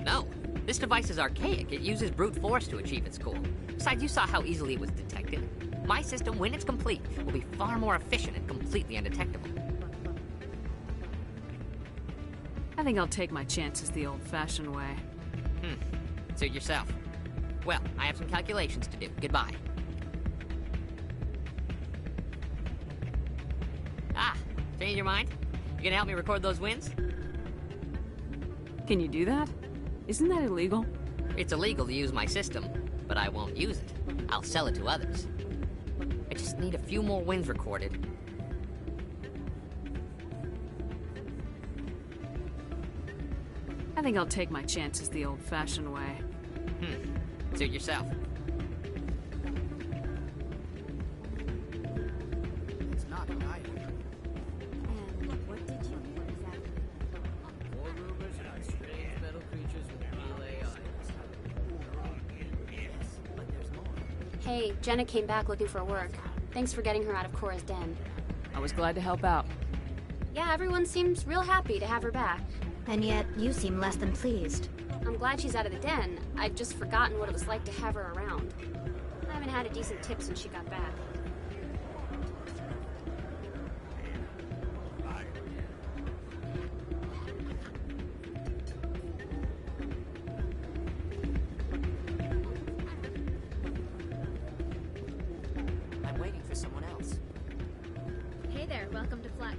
No. This device is archaic. It uses brute force to achieve its goal. Besides, you saw how easily it was detected. My system, when it's complete, will be far more efficient and completely undetectable. I think I'll take my chances the old-fashioned way. Suit yourself. Well, I have some calculations to do. Goodbye. Ah, change your mind? You gonna help me record those wins? Can you do that? Isn't that illegal? It's illegal to use my system, but I won't use it. I'll sell it to others. I just need a few more wins recorded. I think I'll take my chances the old-fashioned way. Suit yourself. It's not right. And what did you do exactly? More rumors about strange metal creatures with relay items. Yes, but there's more. Hey, Jenna came back looking for work. Thanks for getting her out of Cora's den. I was glad to help out. Yeah, everyone seems real happy to have her back. And yet, you seem less than pleased. I'm glad she's out of the den. I'd just forgotten what it was like to have her around. I haven't had a decent tip since she got back. I'm waiting for someone else. Hey there, welcome to Flex.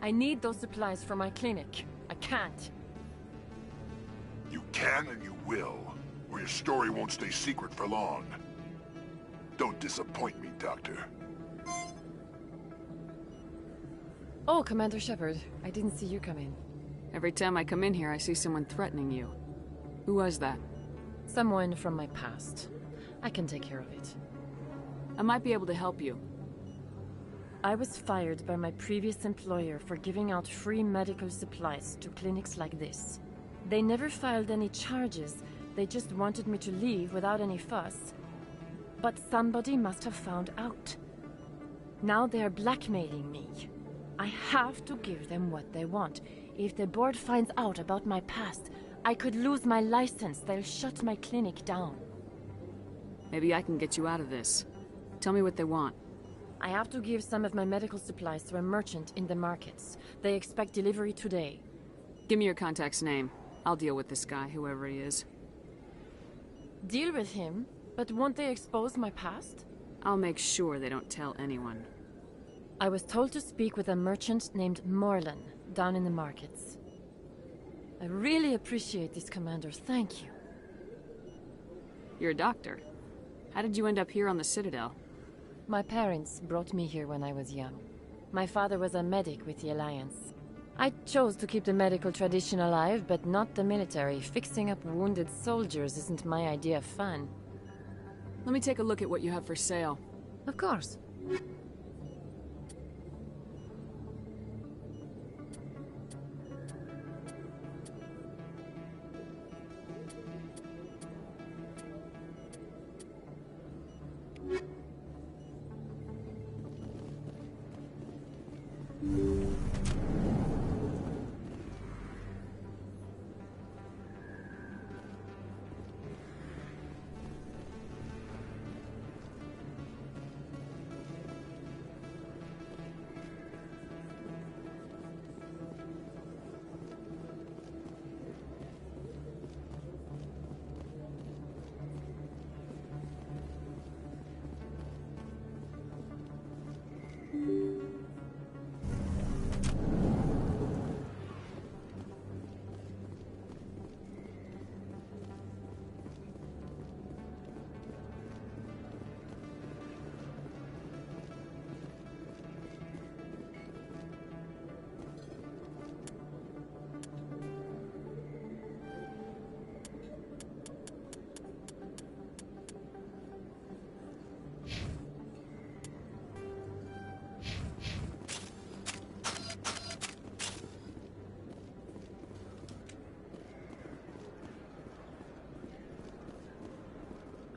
I need those supplies for my clinic. I can't. You can and you will, or your story won't stay secret for long. Don't disappoint me, Doctor. Oh, Commander Shepard. I didn't see you come in. Every time I come in here, I see someone threatening you. Who was that? Someone from my past. I can take care of it. I might be able to help you. I was fired by my previous employer for giving out free medical supplies to clinics like this. They never filed any charges, they just wanted me to leave without any fuss. But somebody must have found out. Now they are blackmailing me. I have to give them what they want. If the board finds out about my past, I could lose my license. They'll shut my clinic down. Maybe I can get you out of this. Tell me what they want. I have to give some of my medical supplies to a merchant in the markets. They expect delivery today. Give me your contact's name. I'll deal with this guy, whoever he is. Deal with him? But won't they expose my past? I'll make sure they don't tell anyone. I was told to speak with a merchant named Morlan, down in the markets. I really appreciate this, Commander. Thank you. You're a doctor. How did you end up here on the Citadel? My parents brought me here when I was young. My father was a medic with the Alliance. I chose to keep the medical tradition alive, but not the military. Fixing up wounded soldiers isn't my idea of fun. Let me take a look at what you have for sale. Of course.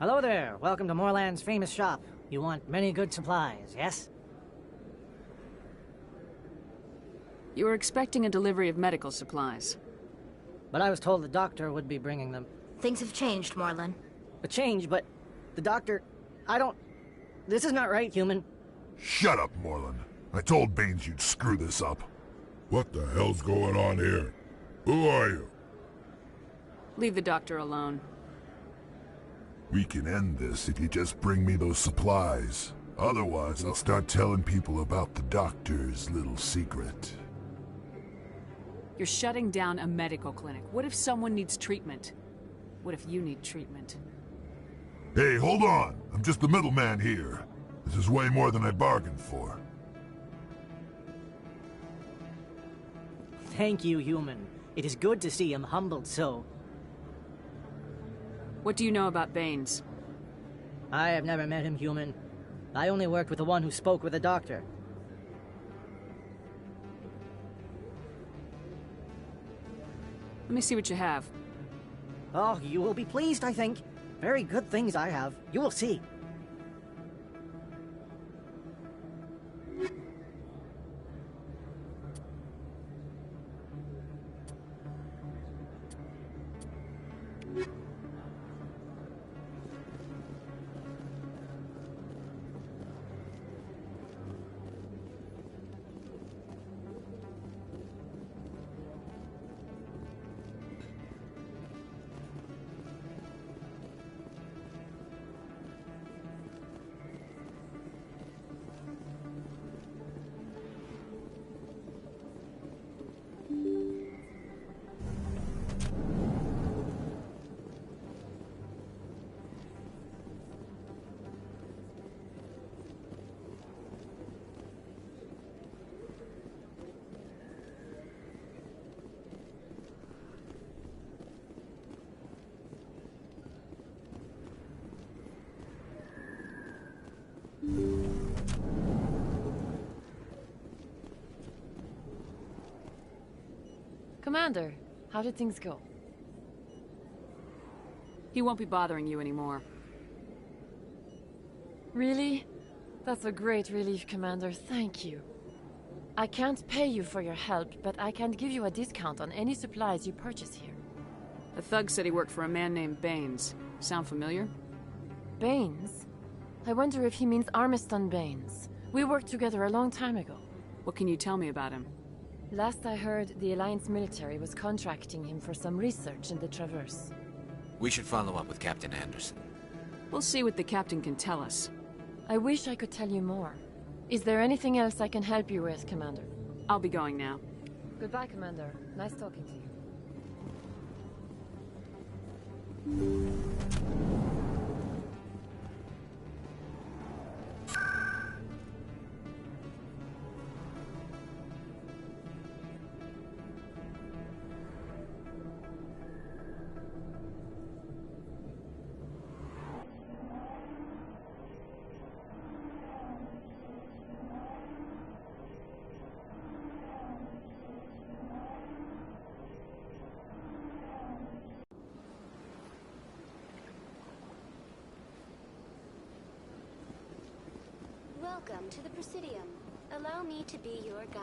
Hello there. Welcome to Moorland's famous shop. You want many good supplies, yes? You were expecting a delivery of medical supplies. But I was told the doctor would be bringing them. Things have changed, Morlan. A change, but the doctor... I don't... This is not right, human. Shut up, Morlan. I told Baines you'd screw this up. What the hell's going on here? Who are you? Leave the doctor alone. We can end this if you just bring me those supplies. Otherwise, I'll start telling people about the doctor's little secret. You're shutting down a medical clinic. What if someone needs treatment? What if you need treatment? Hey, hold on! I'm just the middleman here. This is way more than I bargained for. Thank you, human. It is good to see him humbled so. What do you know about Baines? I have never met him, human. I only worked with the one who spoke with the doctor. Let me see what you have. Oh, you will be pleased, I think. Very good things I have. You will see. Commander, how did things go? He won't be bothering you anymore. Really? That's a great relief, Commander. Thank you. I can't pay you for your help, but I can give you a discount on any supplies you purchase here. A thug said he worked for a man named Baines. Sound familiar? Baines? I wonder if he means Armiston Baines. We worked together a long time ago. What can you tell me about him? Last I heard, the Alliance military was contracting him for some research in the Traverse. We should follow up with Captain Anderson. We'll see what the captain can tell us. I wish I could tell you more. Is there anything else I can help you with, Commander? I'll be going now. Goodbye, Commander. Nice talking to you. Welcome to the Presidium. Allow me to be your guide.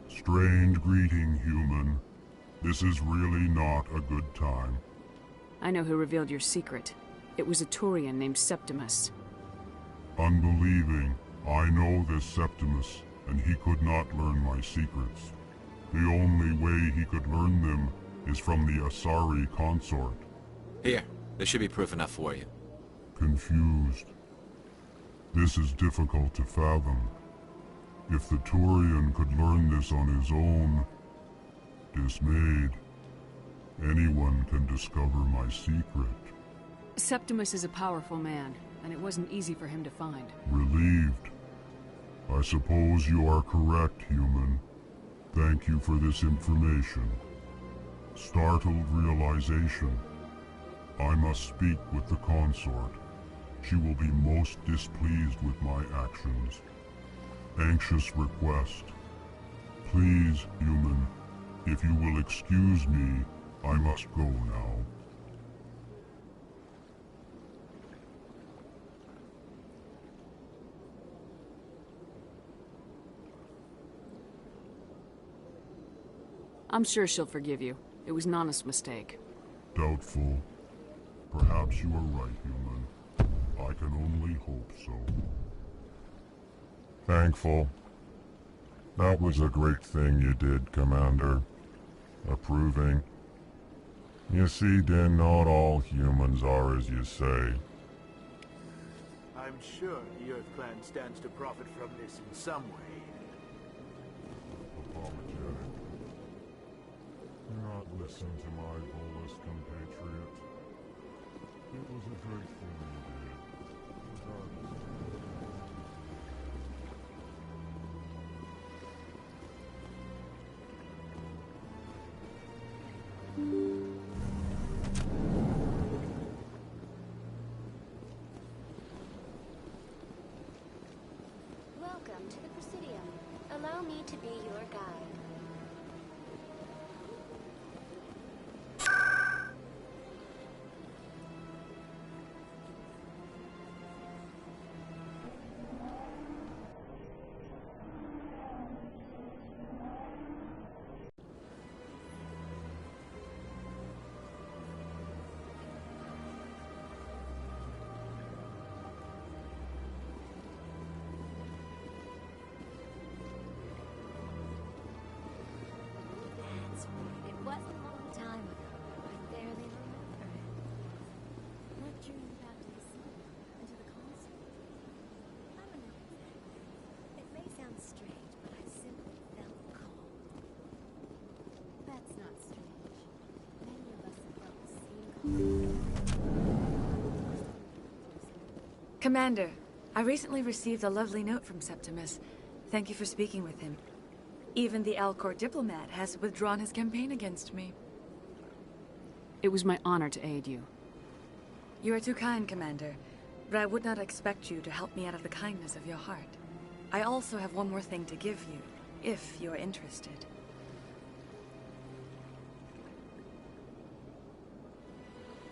Strange greeting, human. This is really not a good time. I know who revealed your secret. It was a Turian named Septimus. Unbelieving, I know this Septimus, and he could not learn my secrets. The only way he could learn them is from the Asari consort. Here, this should be proof enough for you. Confused. This is difficult to fathom. If the Turian could learn this on his own, dismayed, anyone can discover my secret. Septimus is a powerful man, and it wasn't easy for him to find. Relieved. I suppose you are correct, human. Thank you for this information. Startled realization. I must speak with the consort. She will be most displeased with my actions. Anxious request. Please, human, if you will excuse me, I must go now. I'm sure she'll forgive you. It was an honest mistake. Doubtful. Perhaps you are right, human. I can only hope so. Thankful. That was a great thing you did, Commander. Approving. You see, Din, not all humans are as you say. I'm sure the Earth Clan stands to profit from this in some way. Apologetic. Do not listen to my Volus compatriot. It was a great thing you did. Regardless. Welcome to the Presidium. Allow me to be your guide. That's right. It was a long time ago. I barely remember it. What drew you back to the sea and to the console? I don't know exactly. It may sound strange, but I simply felt called. That's not strange. Many of us have felt the same call. Commander, I recently received a lovely note from Septimus. Thank you for speaking with him. Even the Alcor diplomat has withdrawn his campaign against me. It was my honor to aid you. You are too kind, Commander, but I would not expect you to help me out of the kindness of your heart. I also have one more thing to give you, if you are interested.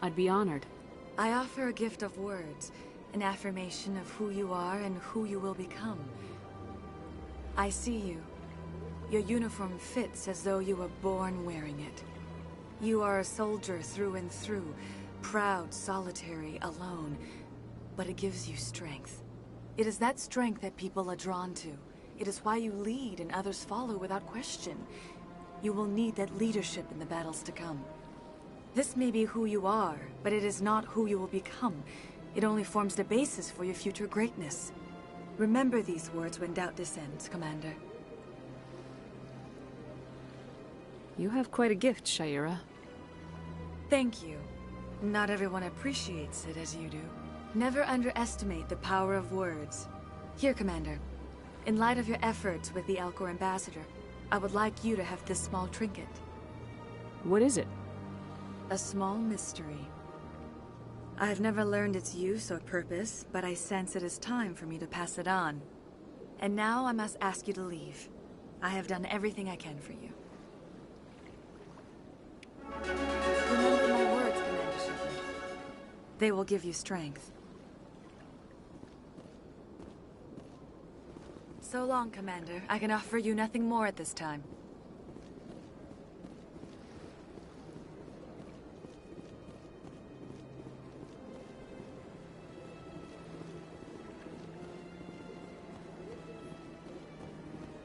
I'd be honored. I offer a gift of words, an affirmation of who you are and who you will become. I see you. Your uniform fits as though you were born wearing it. You are a soldier through and through, proud, solitary, alone, but it gives you strength. It is that strength that people are drawn to. It is why you lead and others follow without question. You will need that leadership in the battles to come. This may be who you are, but it is not who you will become. It only forms the basis for your future greatness. Remember these words when doubt descends, Commander. You have quite a gift, Shaira. Thank you. Not everyone appreciates it as you do. Never underestimate the power of words. Here, Commander. In light of your efforts with the Alcor ambassador, I would like you to have this small trinket. What is it? A small mystery. I have never learned its use or purpose, but I sense it is time for me to pass it on. And now I must ask you to leave. I have done everything I can for you. Remember my words, Commander Shepard. They will give you strength. So long, Commander. I can offer you nothing more at this time.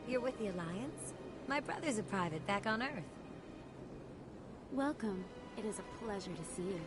You're with the Alliance? My brother's a private back on Earth. Welcome. It is a pleasure to see you.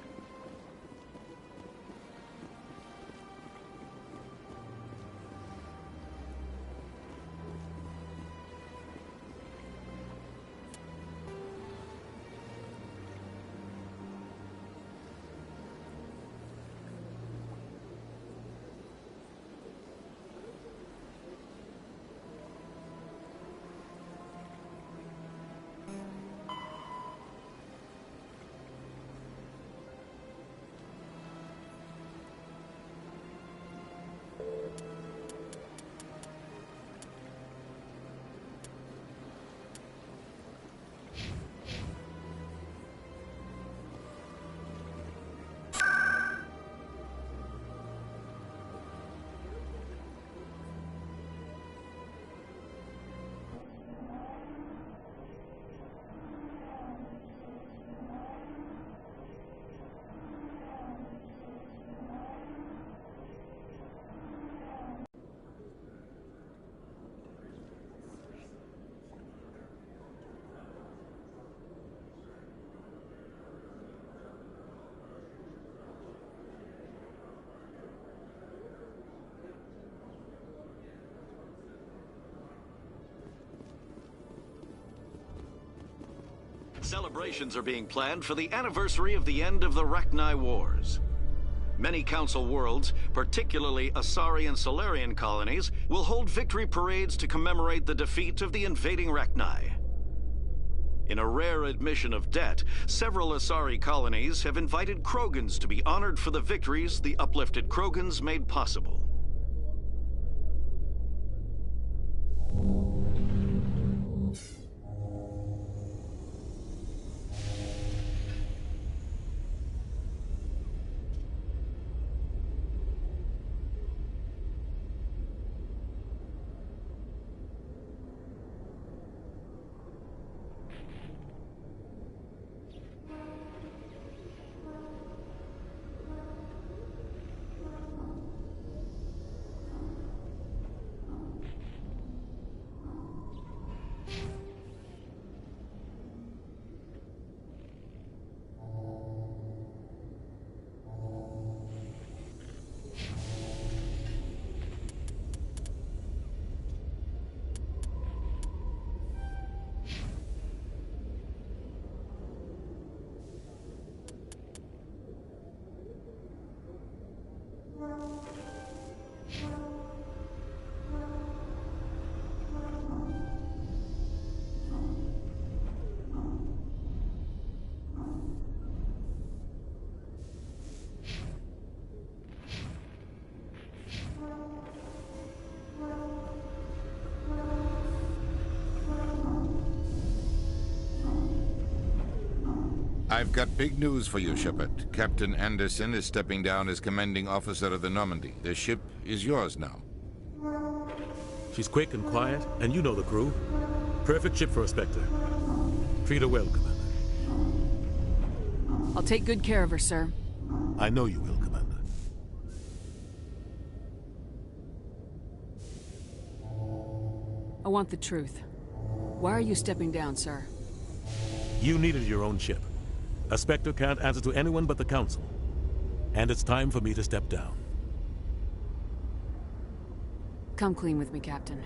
Celebrations are being planned for the anniversary of the end of the Rachni Wars. Many Council worlds, particularly Asari and Solarian colonies, will hold victory parades to commemorate the defeat of the invading Rachni. In a rare admission of debt, several Asari colonies have invited Krogans to be honored for the victories the uplifted Krogans made possible. I've got big news for you, Shepard. Captain Anderson is stepping down as commanding officer of the Normandy. The ship is yours now. She's quick and quiet, and you know the crew. Perfect ship for a Spectre. Treat her well, Commander. I'll take good care of her, sir. I know you will, Commander. I want the truth. Why are you stepping down, sir? You needed your own ship. A Spectre can't answer to anyone but the Council. And it's time for me to step down. Come clean with me, Captain.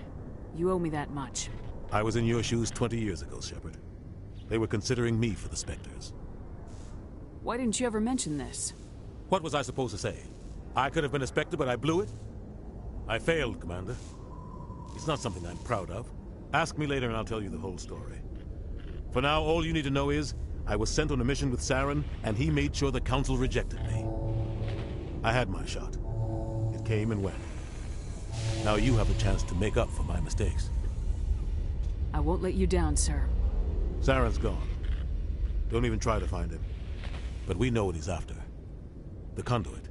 You owe me that much. I was in your shoes 20 years ago, Shepard. They were considering me for the Spectres. Why didn't you ever mention this? What was I supposed to say? I could have been a Spectre, but I blew it? I failed, Commander. It's not something I'm proud of. Ask me later and I'll tell you the whole story. For now, all you need to know is, I was sent on a mission with Saren, and he made sure the Council rejected me. I had my shot. It came and went. Now you have a chance to make up for my mistakes. I won't let you down, sir. Saren's gone. Don't even try to find him. But we know what he's after. The conduit.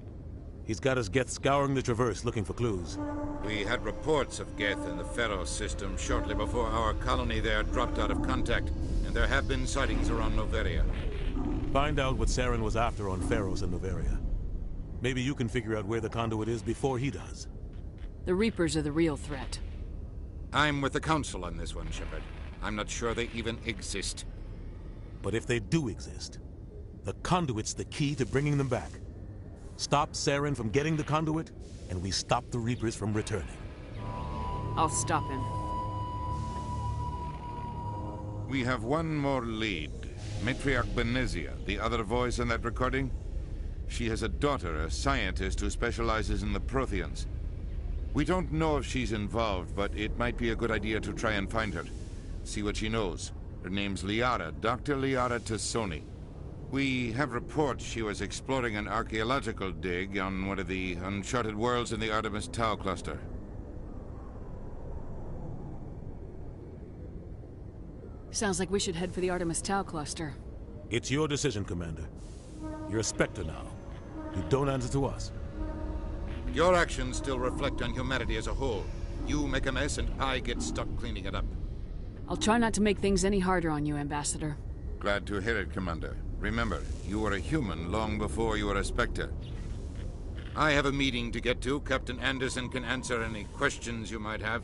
He's got his Geth scouring the Traverse looking for clues. We had reports of Geth in the Pharos system shortly before our colony there dropped out of contact, and there have been sightings around Noveria. Find out what Saren was after on Pharos and Noveria. Maybe you can figure out where the conduit is before he does. The Reapers are the real threat. I'm with the Council on this one, Shepard. I'm not sure they even exist. But if they do exist, the conduit's the key to bringing them back. Stop Saren from getting the conduit, and we stop the Reapers from returning. I'll stop him. We have one more lead. Matriarch Benezia, the other voice in that recording. She has a daughter, a scientist who specializes in the Protheans. We don't know if she's involved, but it might be a good idea to try and find her. See what she knows. Her name's Liara, Dr. Liara Tassoni. We have reports she was exploring an archaeological dig on one of the uncharted worlds in the Artemis Tau cluster. Sounds like we should head for the Artemis Tau cluster. It's your decision, Commander. You're a Spectre now. You don't answer to us. Your actions still reflect on humanity as a whole. You make a mess and I get stuck cleaning it up. I'll try not to make things any harder on you, Ambassador. Glad to hear it, Commander. Remember, you were a human long before you were a Spectre. I have a meeting to get to. Captain Anderson can answer any questions you might have.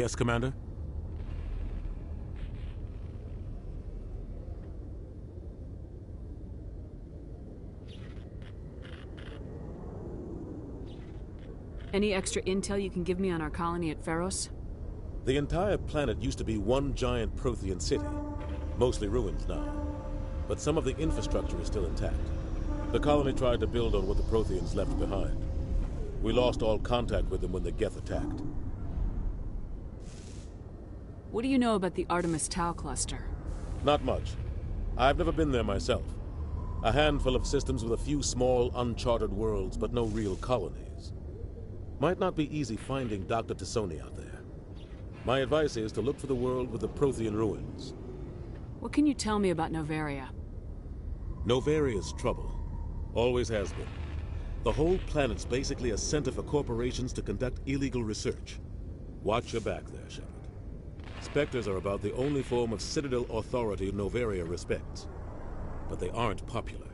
Yes, Commander? Any extra intel you can give me on our colony at Pharos? The entire planet used to be one giant Prothean city. Mostly ruins now. But some of the infrastructure is still intact. The colony tried to build on what the Protheans left behind. We lost all contact with them when the Geth attacked. What do you know about the Artemis Tau cluster? Not much. I've never been there myself. A handful of systems with a few small, uncharted worlds, but no real colonies. Might not be easy finding Dr. Tassoni out there. My advice is to look for the world with the Prothean ruins. What can you tell me about Noveria? Noveria's trouble. Always has been. The whole planet's basically a center for corporations to conduct illegal research. Watch your back there, Shepard. Spectres are about the only form of Citadel authority Noveria respects. But they aren't popular.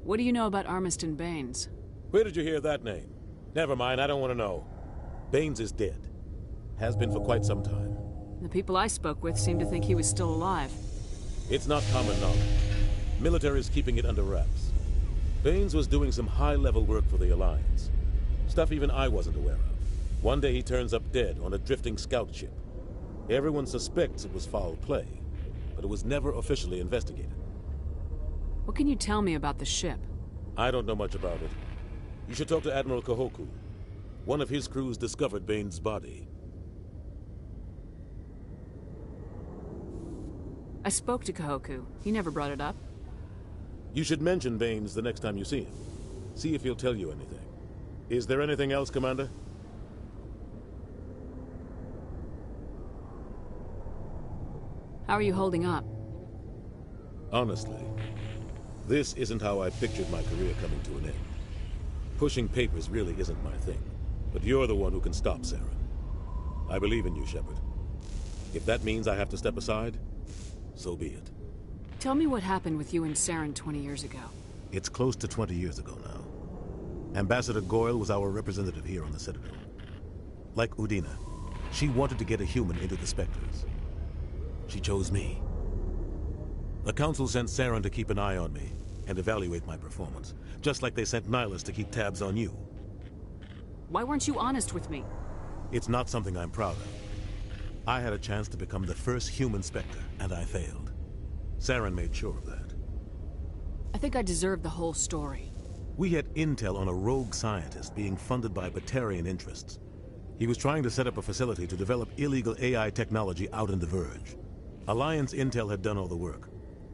What do you know about Armiston Baines? Where did you hear that name? Never mind, I don't want to know. Baines is dead. Has been for quite some time. The people I spoke with seemed to think he was still alive. It's not common knowledge. Military is keeping it under wraps. Baines was doing some high-level work for the Alliance. Stuff even I wasn't aware of. One day he turns up dead on a drifting scout ship. Everyone suspects it was foul play, but it was never officially investigated. What can you tell me about the ship? I don't know much about it. You should talk to Admiral Kahoku. One of his crews discovered Baines' body. I spoke to Kahoku. He never brought it up. You should mention Baines the next time you see him. See if he'll tell you anything. Is there anything else, Commander? How are you holding up? Honestly, this isn't how I pictured my career coming to an end. Pushing papers really isn't my thing. But you're the one who can stop Saren. I believe in you, Shepard. If that means I have to step aside, so be it. Tell me what happened with you and Saren 20 years ago. It's close to 20 years ago now. Ambassador Goyle was our representative here on the Citadel. Like Udina, she wanted to get a human into the Spectres. She chose me. The Council sent Saren to keep an eye on me and evaluate my performance, just like they sent Nihilus to keep tabs on you. Why weren't you honest with me? It's not something I'm proud of. I had a chance to become the first human Spectre, and I failed. Saren made sure of that. I think I deserve the whole story. We had intel on a rogue scientist being funded by Batarian interests. He was trying to set up a facility to develop illegal AI technology out in the Verge. Alliance intel had done all the work,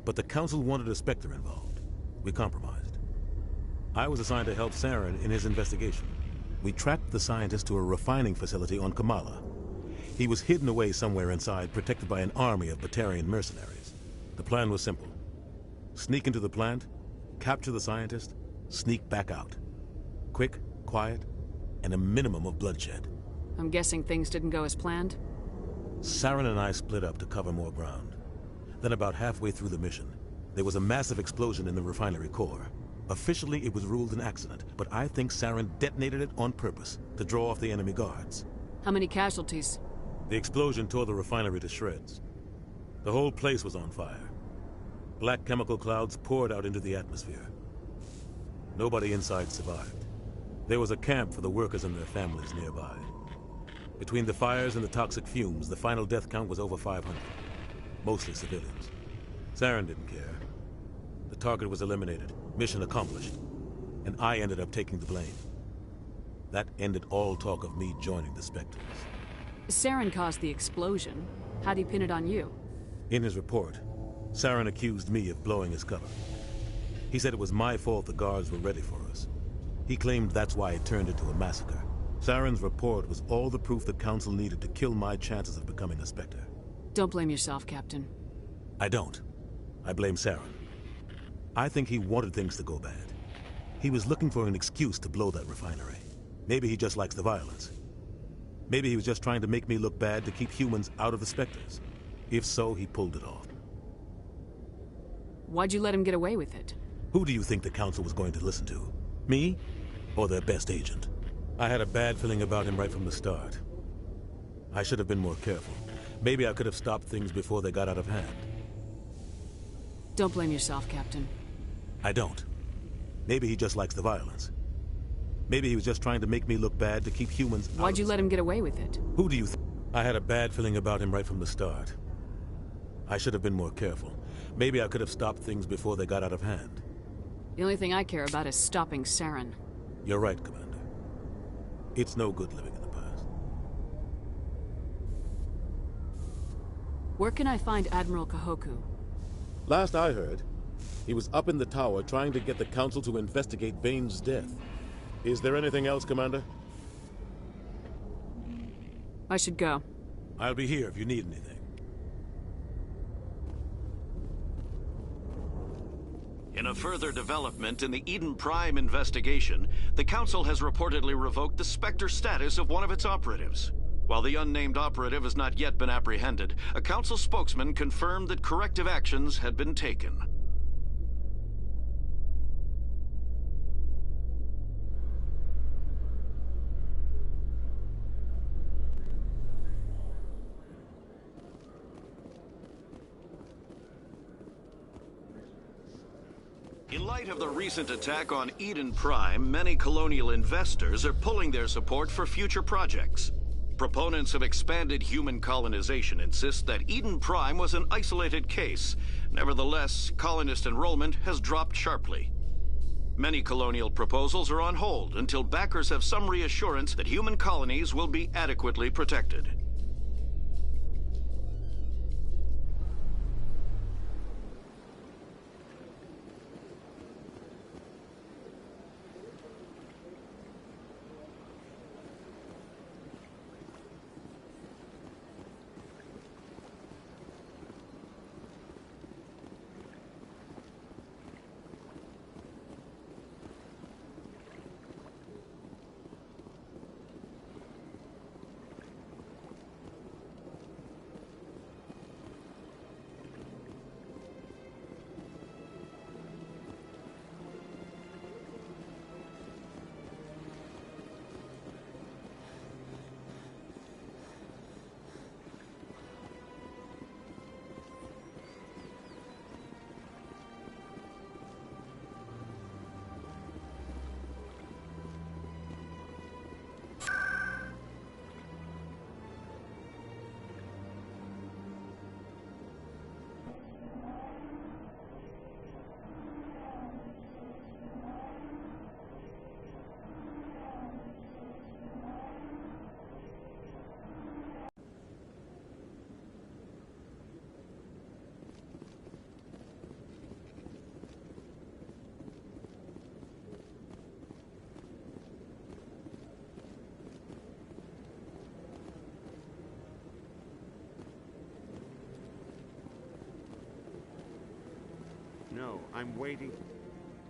but the Council wanted a Spectre involved. We compromised. I was assigned to help Saren in his investigation. We tracked the scientist to a refining facility on Kamala. He was hidden away somewhere inside, protected by an army of Batarian mercenaries. The plan was simple. Sneak into the plant, capture the scientist, sneak back out. Quick, quiet, and a minimum of bloodshed. I'm guessing things didn't go as planned? Saren and I split up to cover more ground. Then about halfway through the mission, there was a massive explosion in the refinery core. Officially, it was ruled an accident, but I think Saren detonated it on purpose to draw off the enemy guards. How many casualties? The explosion tore the refinery to shreds. The whole place was on fire. Black chemical clouds poured out into the atmosphere. Nobody inside survived. There was a camp for the workers and their families nearby. Between the fires and the toxic fumes, the final death count was over 500. Mostly civilians. Saren didn't care. The target was eliminated. Mission accomplished. And I ended up taking the blame. That ended all talk of me joining the Spectres. Saren caused the explosion. How'd he pin it on you? In his report, Saren accused me of blowing his cover. He said it was my fault the guards were ready for us. He claimed that's why it turned into a massacre. Saren's report was all the proof the Council needed to kill my chances of becoming a Spectre. Don't blame yourself, Captain. I don't. I blame Saren. I think he wanted things to go bad. He was looking for an excuse to blow that refinery. Maybe he just likes the violence. Maybe he was just trying to make me look bad to keep humans out of the Spectres. If so, he pulled it off. Why'd you let him get away with it? Who do you think the Council was going to listen to? Me? Or their best agent? I had a bad feeling about him right from the start. I should have been more careful. Maybe I could have stopped things before they got out of hand. Don't blame yourself, Captain. I don't. Maybe he just likes the violence. Maybe he was just trying to make me look bad to keep humans out. Why'd you let him get away with it? Who do you think? I had a bad feeling about him right from the start. I should have been more careful. Maybe I could have stopped things before they got out of hand. The only thing I care about is stopping Saren. You're right, Commander. It's no good living in the past. Where can I find Admiral Kahoku? Last I heard, he was up in the tower trying to get the Council to investigate Baines' death. Is there anything else, Commander? I should go. I'll be here if you need anything. In a further development in the Eden Prime investigation, the Council has reportedly revoked the Spectre status of one of its operatives. While the unnamed operative has not yet been apprehended, a Council spokesman confirmed that corrective actions had been taken. In light of the recent attack on Eden Prime, many colonial investors are pulling their support for future projects. Proponents of expanded human colonization insist that Eden Prime was an isolated case. Nevertheless, colonist enrollment has dropped sharply. Many colonial proposals are on hold until backers have some reassurance that human colonies will be adequately protected. No, I'm waiting.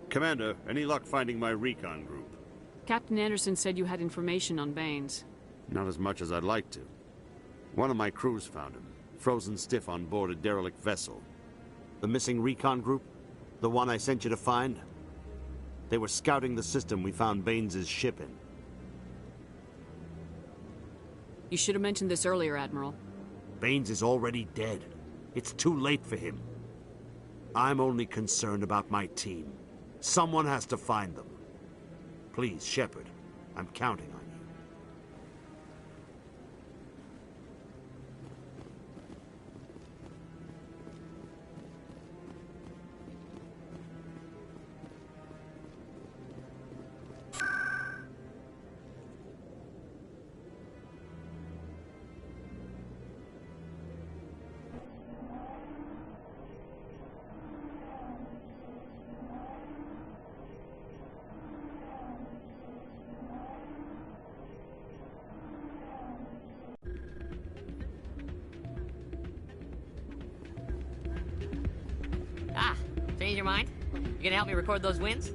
Commander, any luck finding my recon group? Captain Anderson said you had information on Baines. Not as much as I'd like to. One of my crews found him, frozen stiff on board a derelict vessel. The missing recon group? The one I sent you to find? They were scouting the system we found Baines' ship in. You should have mentioned this earlier, Admiral. Baines is already dead. It's too late for him. I'm only concerned about my team. Someone has to find them. Please, Shepard, I'm counting on you. Change your mind? You gonna help me record those wins?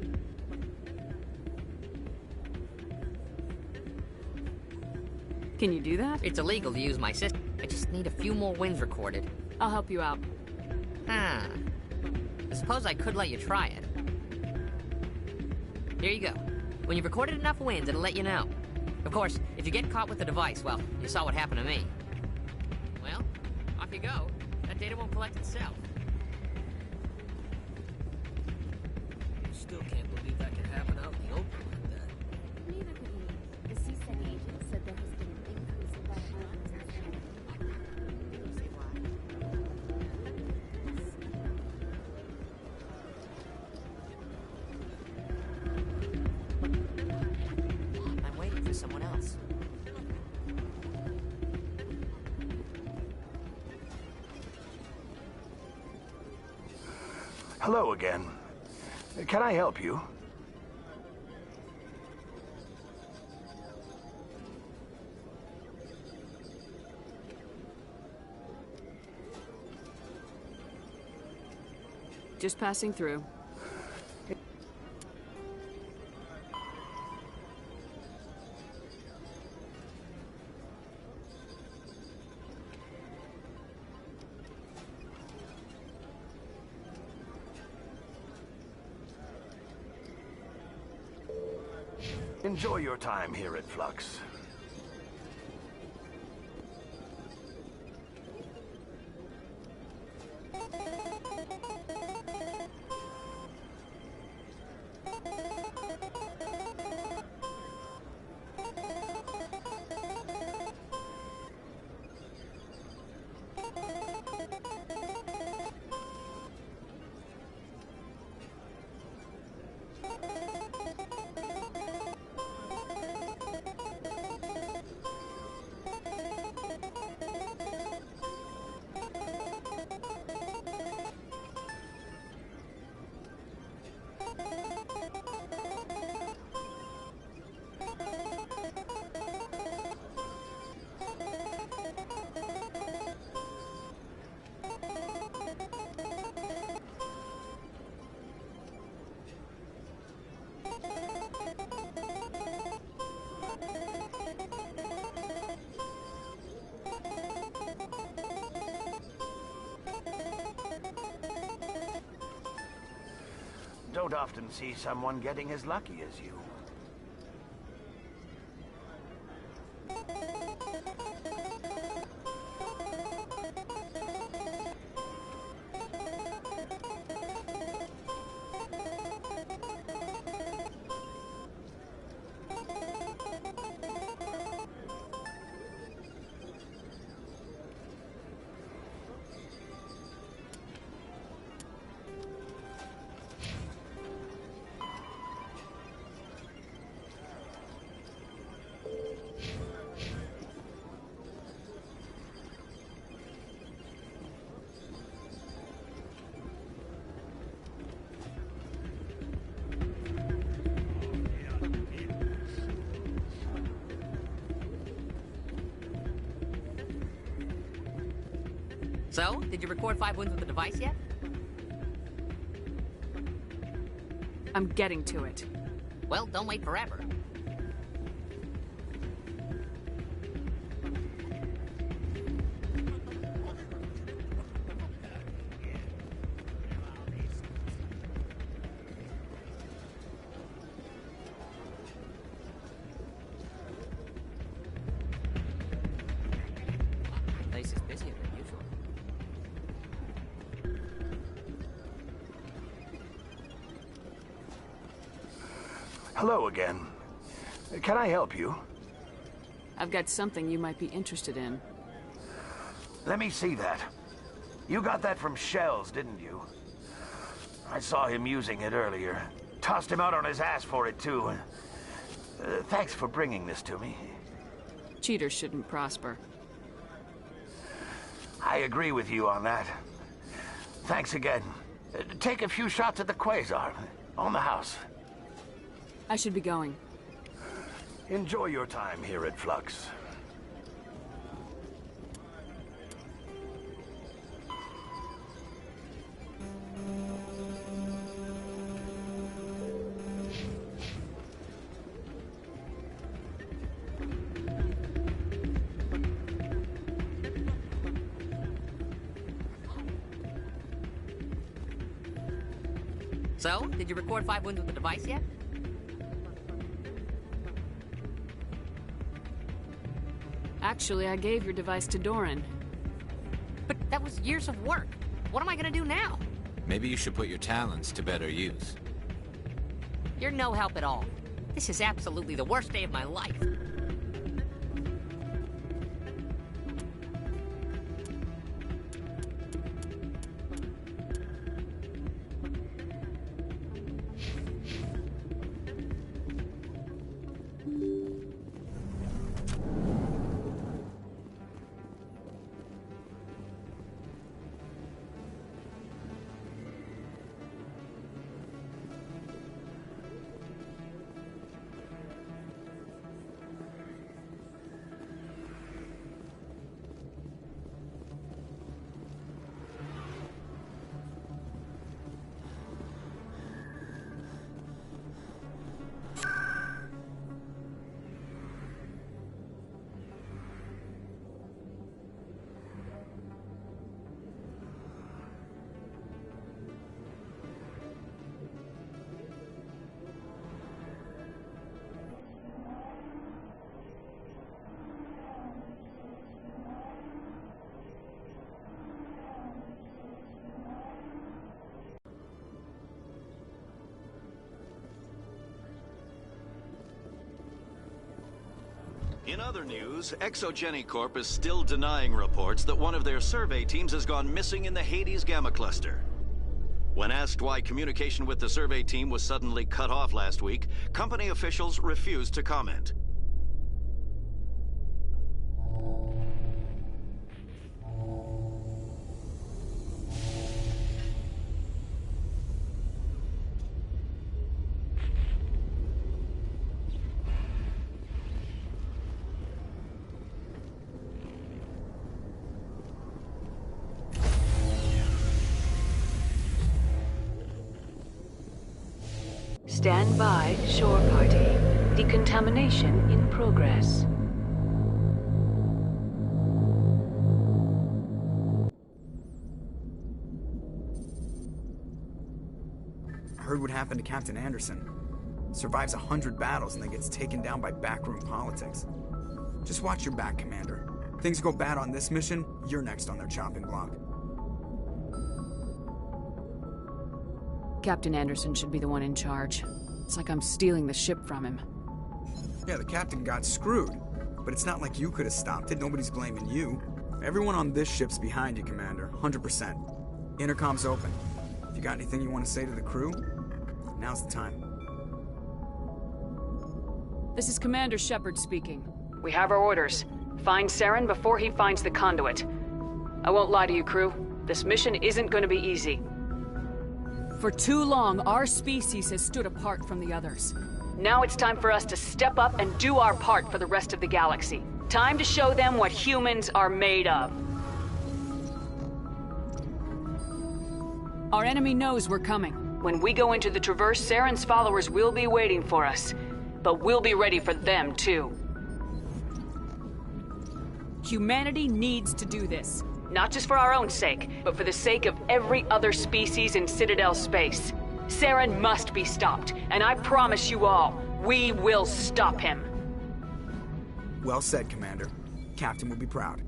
Can you do that? It's illegal to use my system. I just need a few more wins recorded. I'll help you out. I suppose I could let you try it. Here you go. When you've recorded enough wins, it'll let you know. Of course, if you get caught with the device, well, you saw what happened to me. Well, off you go. That data won't collect itself. Still can't believe that could happen out in the open like that. Neither could we. The CSEC agent said there has been an increase in violence. I'm waiting for someone else. Hello again. Can I help you? Just passing through. Enjoy your time here at Flux. don't often see someone getting as lucky as you. So, did you record 5 wins with the device yet? I'm getting to it. Well, don't wait forever. Place is busier than usual. Hello again. Can I help you? I've got something you might be interested in. Let me see that. You got that from Shells, didn't you? I saw him using it earlier. Tossed him out on his ass for it, too. Thanks for bringing this to me. Cheaters shouldn't prosper. I agree with you on that. Thanks again. Take a few shots at the Quasar. On the house. I should be going. Enjoy your time here at Flux. So, did you record 5 wins with the device yet? Actually, I gave your device to Doran. But that was years of work. What am I gonna do now? Maybe you should put your talents to better use. You're no help at all. This is absolutely the worst day of my life. In other news, Exogeny Corp is still denying reports that one of their survey teams has gone missing in the Hades Gamma Cluster. When asked why communication with the survey team was suddenly cut off last week, company officials refused to comment. Stand by, shore party. Decontamination in progress. heard what happened to Captain Anderson. Survives 100 battles and then gets taken down by backroom politics. Just watch your back, Commander. Things go bad on this mission, you're next on their chopping block. Captain Anderson should be the one in charge. It's like I'm stealing the ship from him. Yeah, the captain got screwed. But it's not like you could have stopped it. Nobody's blaming you. Everyone on this ship's behind you, Commander. 100%. Intercom's open. If you got anything you want to say to the crew, now's the time. This is Commander Shepard speaking. We have our orders. Find Saren before he finds the conduit. I won't lie to you, crew. This mission isn't going to be easy. For too long, our species has stood apart from the others. Now it's time for us to step up and do our part for the rest of the galaxy. Time to show them what humans are made of. Our enemy knows we're coming. When we go into the Traverse, Saren's followers will be waiting for us. But we'll be ready for them, too. Humanity needs to do this. Not just for our own sake, but for the sake of every other species in Citadel space. Saren must be stopped, and I promise you all, we will stop him. Well said, Commander. Captain will be proud.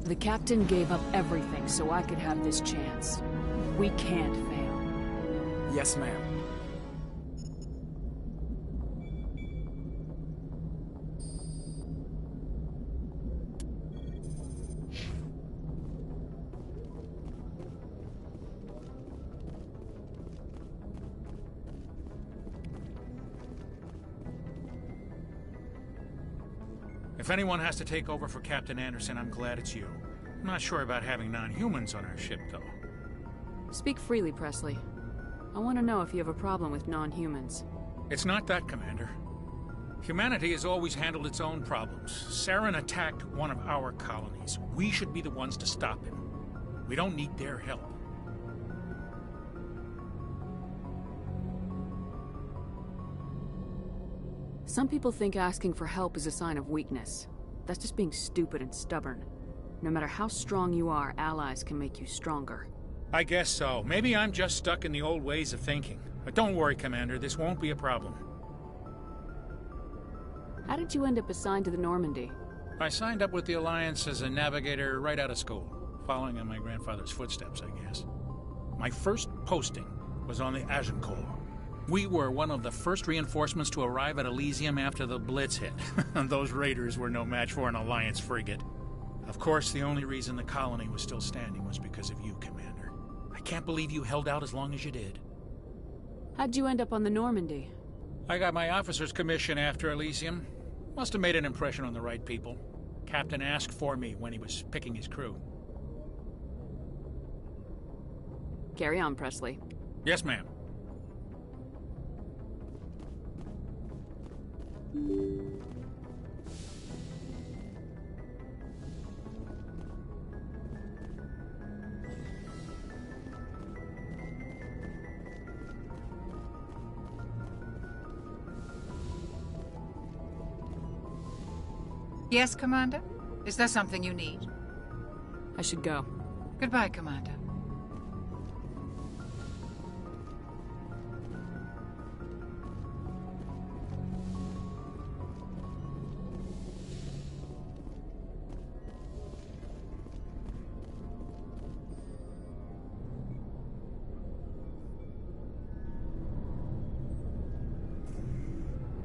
The captain gave up everything so I could have this chance. We can't fail. Yes, ma'am. If anyone has to take over for Captain Anderson, I'm glad it's you. I'm not sure about having non-humans on our ship, though. Speak freely, Presley. I want to know if you have a problem with non-humans. It's not that, Commander. Humanity has always handled its own problems. Saren attacked one of our colonies. We should be the ones to stop him. We don't need their help. Some people think asking for help is a sign of weakness. That's just being stupid and stubborn. No matter how strong you are, allies can make you stronger. I guess so. Maybe I'm just stuck in the old ways of thinking. But don't worry, Commander. This won't be a problem. How did you end up assigned to the Normandy? I signed up with the Alliance as a navigator right out of school, following in my grandfather's footsteps, I guess. My first posting was on the Agincourt. We were one of the first reinforcements to arrive at Elysium after the Blitz hit. Those raiders were no match for an Alliance frigate. Of course, the only reason the colony was still standing was because of you, Commander. I can't believe you held out as long as you did. How'd you end up on the Normandy? I got my officer's commission after Elysium. Must have made an impression on the right people. Captain asked for me when he was picking his crew. Carry on, Presley. Yes, ma'am. Yes, Commander? Is there something you need? I should go. Goodbye, Commander.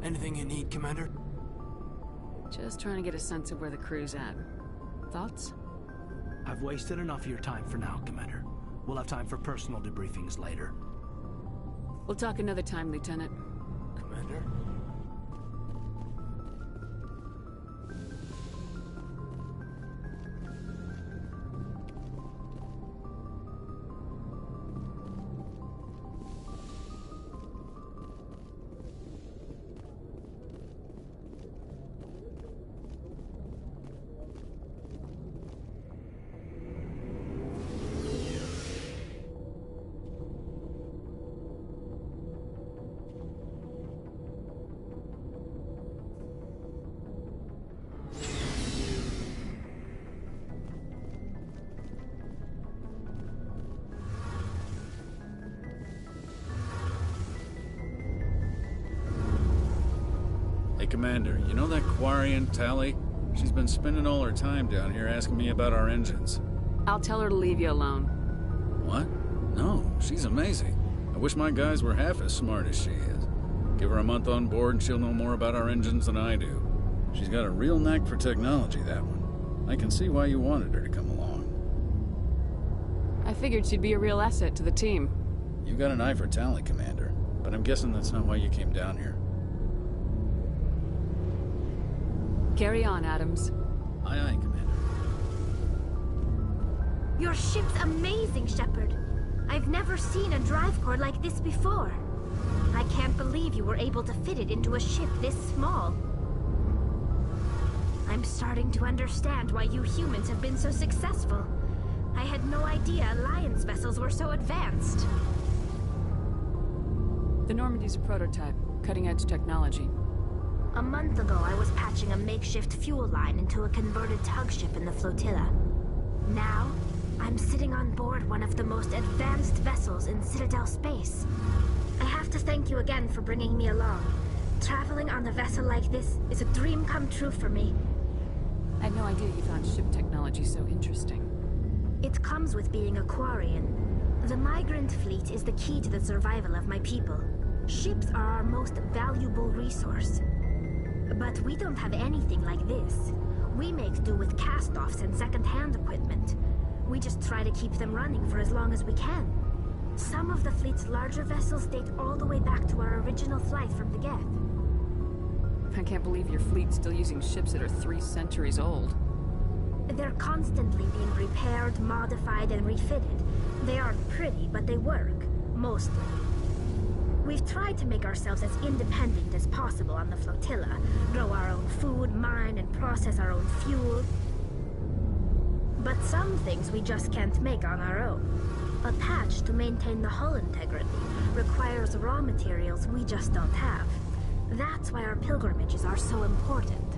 Anything you need, Commander? Just trying to get a sense of where the crew's at. Thoughts? I've wasted enough of your time for now, Commander. We'll have time for personal debriefings later. We'll talk another time, Lieutenant. Commander? Hey, Commander, you know that Quarian, Tally? She's been spending all her time down here asking me about our engines. I'll tell her to leave you alone. What? No, she's amazing. I wish my guys were half as smart as she is. Give her a month on board and she'll know more about our engines than I do. She's got a real knack for technology, that one. I can see why you wanted her to come along. I figured she'd be a real asset to the team. You got an eye for talent, Commander, but I'm guessing that's not why you came down here. Carry on, Adams. Aye, aye, Commander. Your ship's amazing, Shepard. I've never seen a drive core like this before. I can't believe you were able to fit it into a ship this small. I'm starting to understand why you humans have been so successful. I had no idea Alliance vessels were so advanced. The Normandy's a prototype, cutting-edge technology. A month ago, I was patching a makeshift fuel line into a converted tug ship in the flotilla. Now, I'm sitting on board one of the most advanced vessels in Citadel space. I have to thank you again for bringing me along. Traveling on a vessel like this is a dream come true for me. I had no idea you found ship technology so interesting. It comes with being a Quarian. The migrant fleet is the key to the survival of my people. Ships are our most valuable resource. But we don't have anything like this. We make do with cast-offs and second-hand equipment. We just try to keep them running for as long as we can. Some of the fleet's larger vessels date all the way back to our original flight from the Geth. I can't believe your fleet's still using ships that are 3 centuries old. They're constantly being repaired, modified, and refitted. They aren't pretty, but they work. Mostly. We've tried to make ourselves as independent as possible on the flotilla. Grow our own food, mine, and process our own fuel. But some things we just can't make on our own. A patch to maintain the hull integrity requires raw materials we just don't have. That's why our pilgrimages are so important.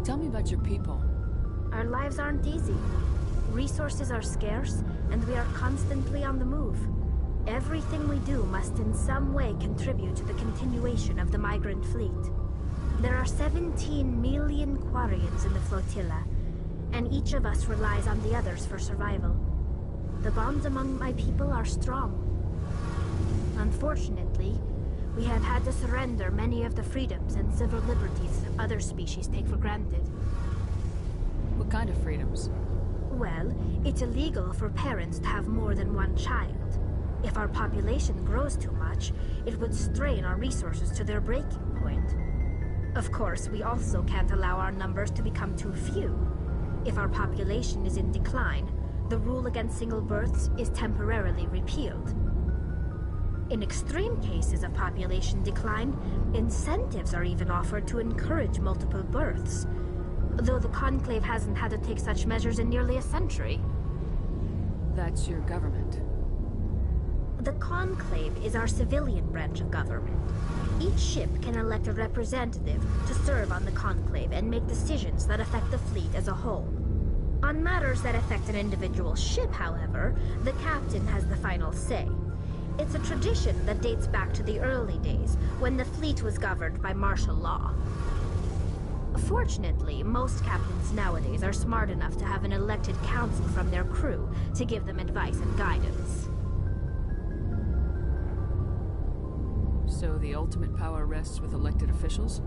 Tell me about your people. Our lives aren't easy. Resources are scarce, and we are constantly on the move. Everything we do must in some way contribute to the continuation of the migrant fleet. There are 17 million Quarians in the flotilla, and each of us relies on the others for survival. The bonds among my people are strong. Unfortunately, we have had to surrender many of the freedoms and civil liberties other species take for granted. What kind of freedoms? Well, it's illegal for parents to have more than one child. If our population grows too much, it would strain our resources to their breaking point. Of course, we also can't allow our numbers to become too few. If our population is in decline, the rule against single births is temporarily repealed. In extreme cases of population decline, incentives are even offered to encourage multiple births, though the Conclave hasn't had to take such measures in nearly a century. That's your government. The Conclave is our civilian branch of government. Each ship can elect a representative to serve on the Conclave and make decisions that affect the fleet as a whole. On matters that affect an individual ship, however, the captain has the final say. It's a tradition that dates back to the early days, when the fleet was governed by martial law. Fortunately, most captains nowadays are smart enough to have an elected council from their crew to give them advice and guidance. So the ultimate power rests with elected officials?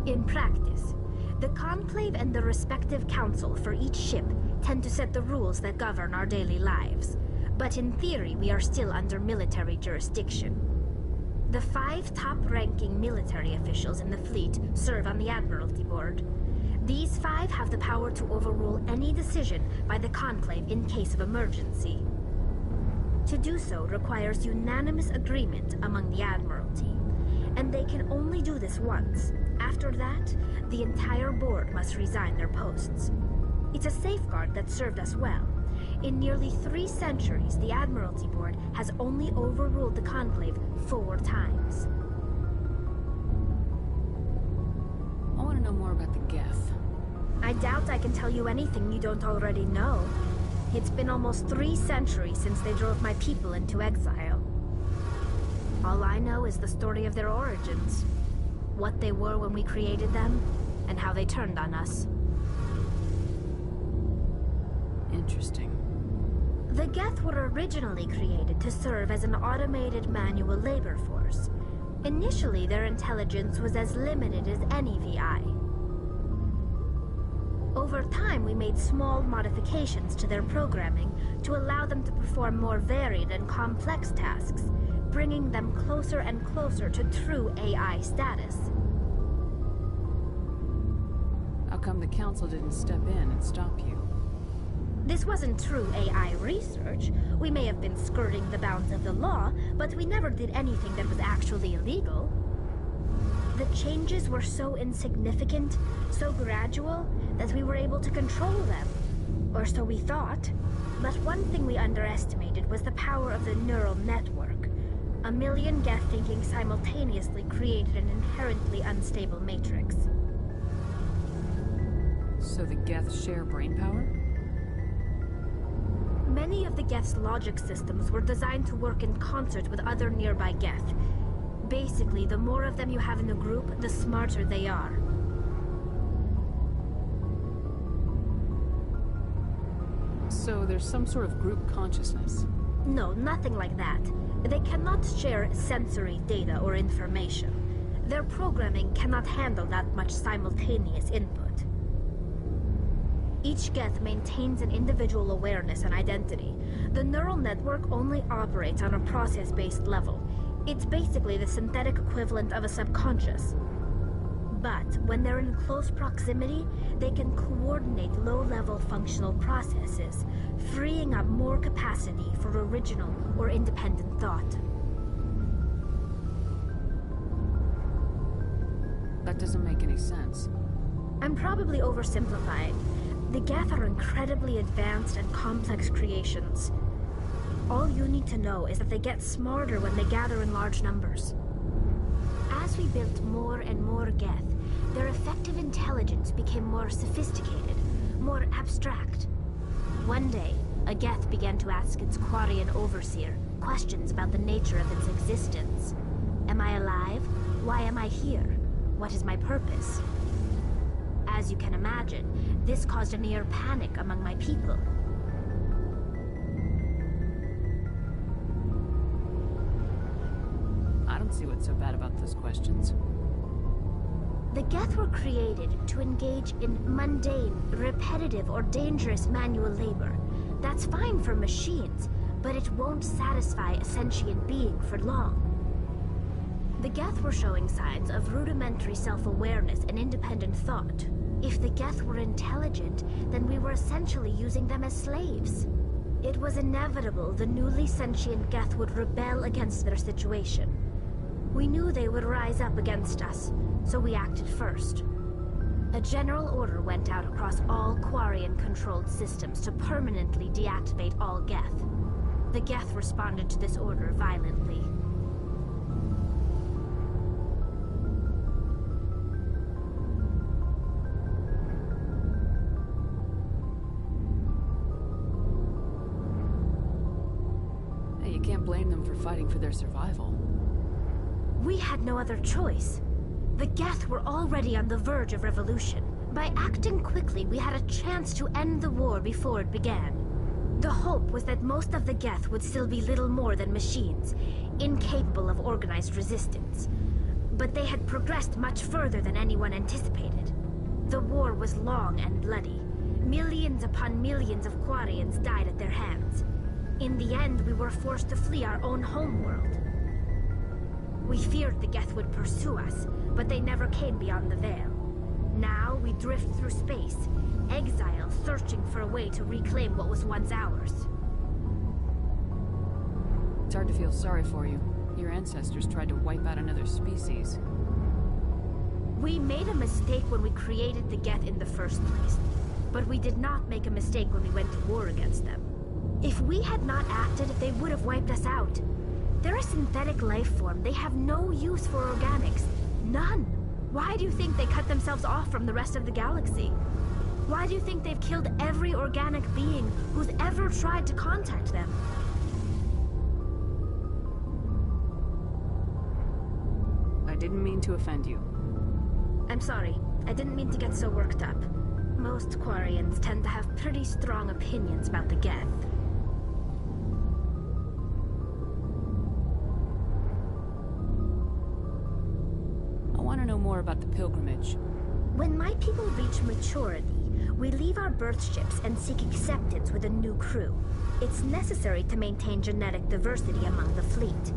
In practice, the Conclave and the respective council for each ship tend to set the rules that govern our daily lives. But in theory, we are still under military jurisdiction. The 5 top-ranking military officials in the fleet serve on the Admiralty Board. These 5 have the power to overrule any decision by the Conclave in case of emergency. To do so requires unanimous agreement among the Admiralty, and they can only do this once. After that, the entire board must resign their posts. It's a safeguard that served us well. In nearly 3 centuries, the Admiralty Board has only overruled the Conclave 4 times. I want to know more about the Geth. I doubt I can tell you anything you don't already know. It's been almost 3 centuries since they drove my people into exile. All I know is the story of their origins. What they were when we created them, and how they turned on us. Interesting. The Geth were originally created to serve as an automated manual labor force. Initially, their intelligence was as limited as any VI. Over time, we made small modifications to their programming to allow them to perform more varied and complex tasks, bringing them closer and closer to true AI status. How come the Council didn't step in and stop you? This wasn't true AI research. We may have been skirting the bounds of the law, but we never did anything that was actually illegal. The changes were so insignificant, so gradual, that we were able to control them. Or so we thought. But one thing we underestimated was the power of the neural network. A million Geth thinking simultaneously created an inherently unstable matrix. So the Geth share brainpower? Many of the Geth's logic systems were designed to work in concert with other nearby Geth. Basically, the more of them you have in a group, the smarter they are. So there's some sort of group consciousness? No, nothing like that. They cannot share sensory data or information. Their programming cannot handle that much simultaneous input. Each Geth maintains an individual awareness and identity. The neural network only operates on a process-based level. It's basically the synthetic equivalent of a subconscious. But when they're in close proximity, they can coordinate low-level functional processes, freeing up more capacity for original or independent thought. That doesn't make any sense. I'm probably oversimplifying. The Geth are incredibly advanced and complex creations. All you need to know is that they get smarter when they gather in large numbers. As we built more and more Geth, their effective intelligence became more sophisticated, more abstract. One day, a Geth began to ask its Quarian overseer questions about the nature of its existence. Am I alive? Why am I here? What is my purpose? As you can imagine, this caused a near panic among my people. I don't see what's so bad about those questions. The Geth were created to engage in mundane, repetitive, or dangerous manual labor. That's fine for machines, but it won't satisfy a sentient being for long. The Geth were showing signs of rudimentary self-awareness and independent thought. If the Geth were intelligent, then we were essentially using them as slaves. It was inevitable the newly sentient Geth would rebel against their situation. We knew they would rise up against us, so we acted first. A general order went out across all Quarian-controlled systems to permanently deactivate all Geth. The Geth responded to this order violently. Hey, you can't blame them for fighting for their survival. We had no other choice. The Geth were already on the verge of revolution. By acting quickly, we had a chance to end the war before it began. The hope was that most of the Geth would still be little more than machines, incapable of organized resistance. But they had progressed much further than anyone anticipated. The war was long and bloody. Millions upon millions of Quarians died at their hands. In the end, we were forced to flee our own homeworld. We feared the Geth would pursue us, but they never came beyond the Veil. Now we drift through space, exile searching for a way to reclaim what was once ours. It's hard to feel sorry for you. Your ancestors tried to wipe out another species. We made a mistake when we created the Geth in the first place, but we did not make a mistake when we went to war against them. If we had not acted, they would have wiped us out. They're a synthetic life form. They have no use for organics. None. Why do you think they cut themselves off from the rest of the galaxy? Why do you think they've killed every organic being who's ever tried to contact them? didn't mean to offend you. I'm sorry. I didn't mean to get so worked up. Most Quarians tend to have pretty strong opinions about the Geth. I want to know more about the pilgrimage. When my people reach maturity, we leave our birth ships and seek acceptance with a new crew. It's necessary to maintain genetic diversity among the fleet.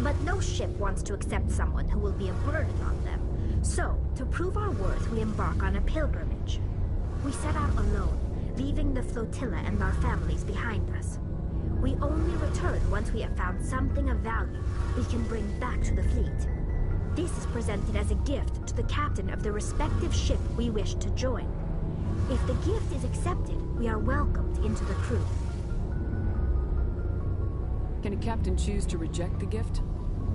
But no ship wants to accept someone who will be a burden on them. So, to prove our worth, we embark on a pilgrimage. We set out alone, leaving the flotilla and our families behind us. We only return once we have found something of value we can bring back to the fleet. This is presented as a gift to the captain of the respective ship we wish to join. If the gift is accepted, we are welcomed into the crew. Can a captain choose to reject the gift?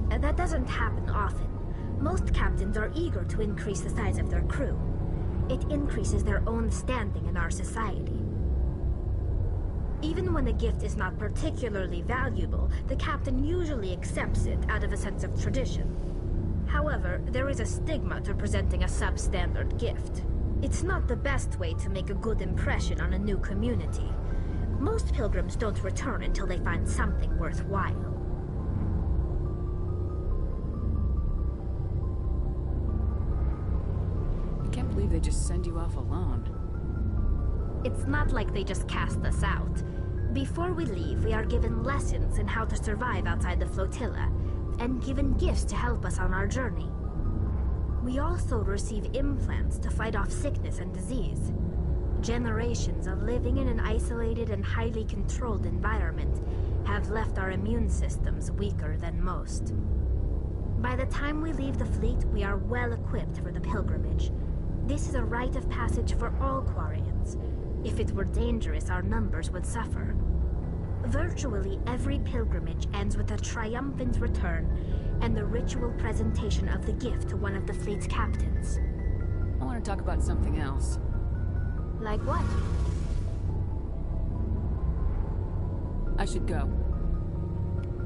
That doesn't happen often. Most captains are eager to increase the size of their crew. It increases their own standing in our society. Even when a gift is not particularly valuable, the captain usually accepts it out of a sense of tradition. However, there is a stigma to presenting a substandard gift. It's not the best way to make a good impression on a new community. Most pilgrims don't return until they find something worthwhile. I can't believe they just send you off alone. It's not like they just cast us out. Before we leave, we are given lessons in how to survive outside the flotilla, and given gifts to help us on our journey. We also receive implants to fight off sickness and disease. Generations of living in an isolated and highly controlled environment have left our immune systems weaker than most. By the time we leave the fleet, we are well equipped for the pilgrimage. This is a rite of passage for all Quarians. If it were dangerous, our numbers would suffer. Virtually every pilgrimage ends with a triumphant return and the ritual presentation of the gift to one of the fleet's captains. I want to talk about something else. Like what? I should go.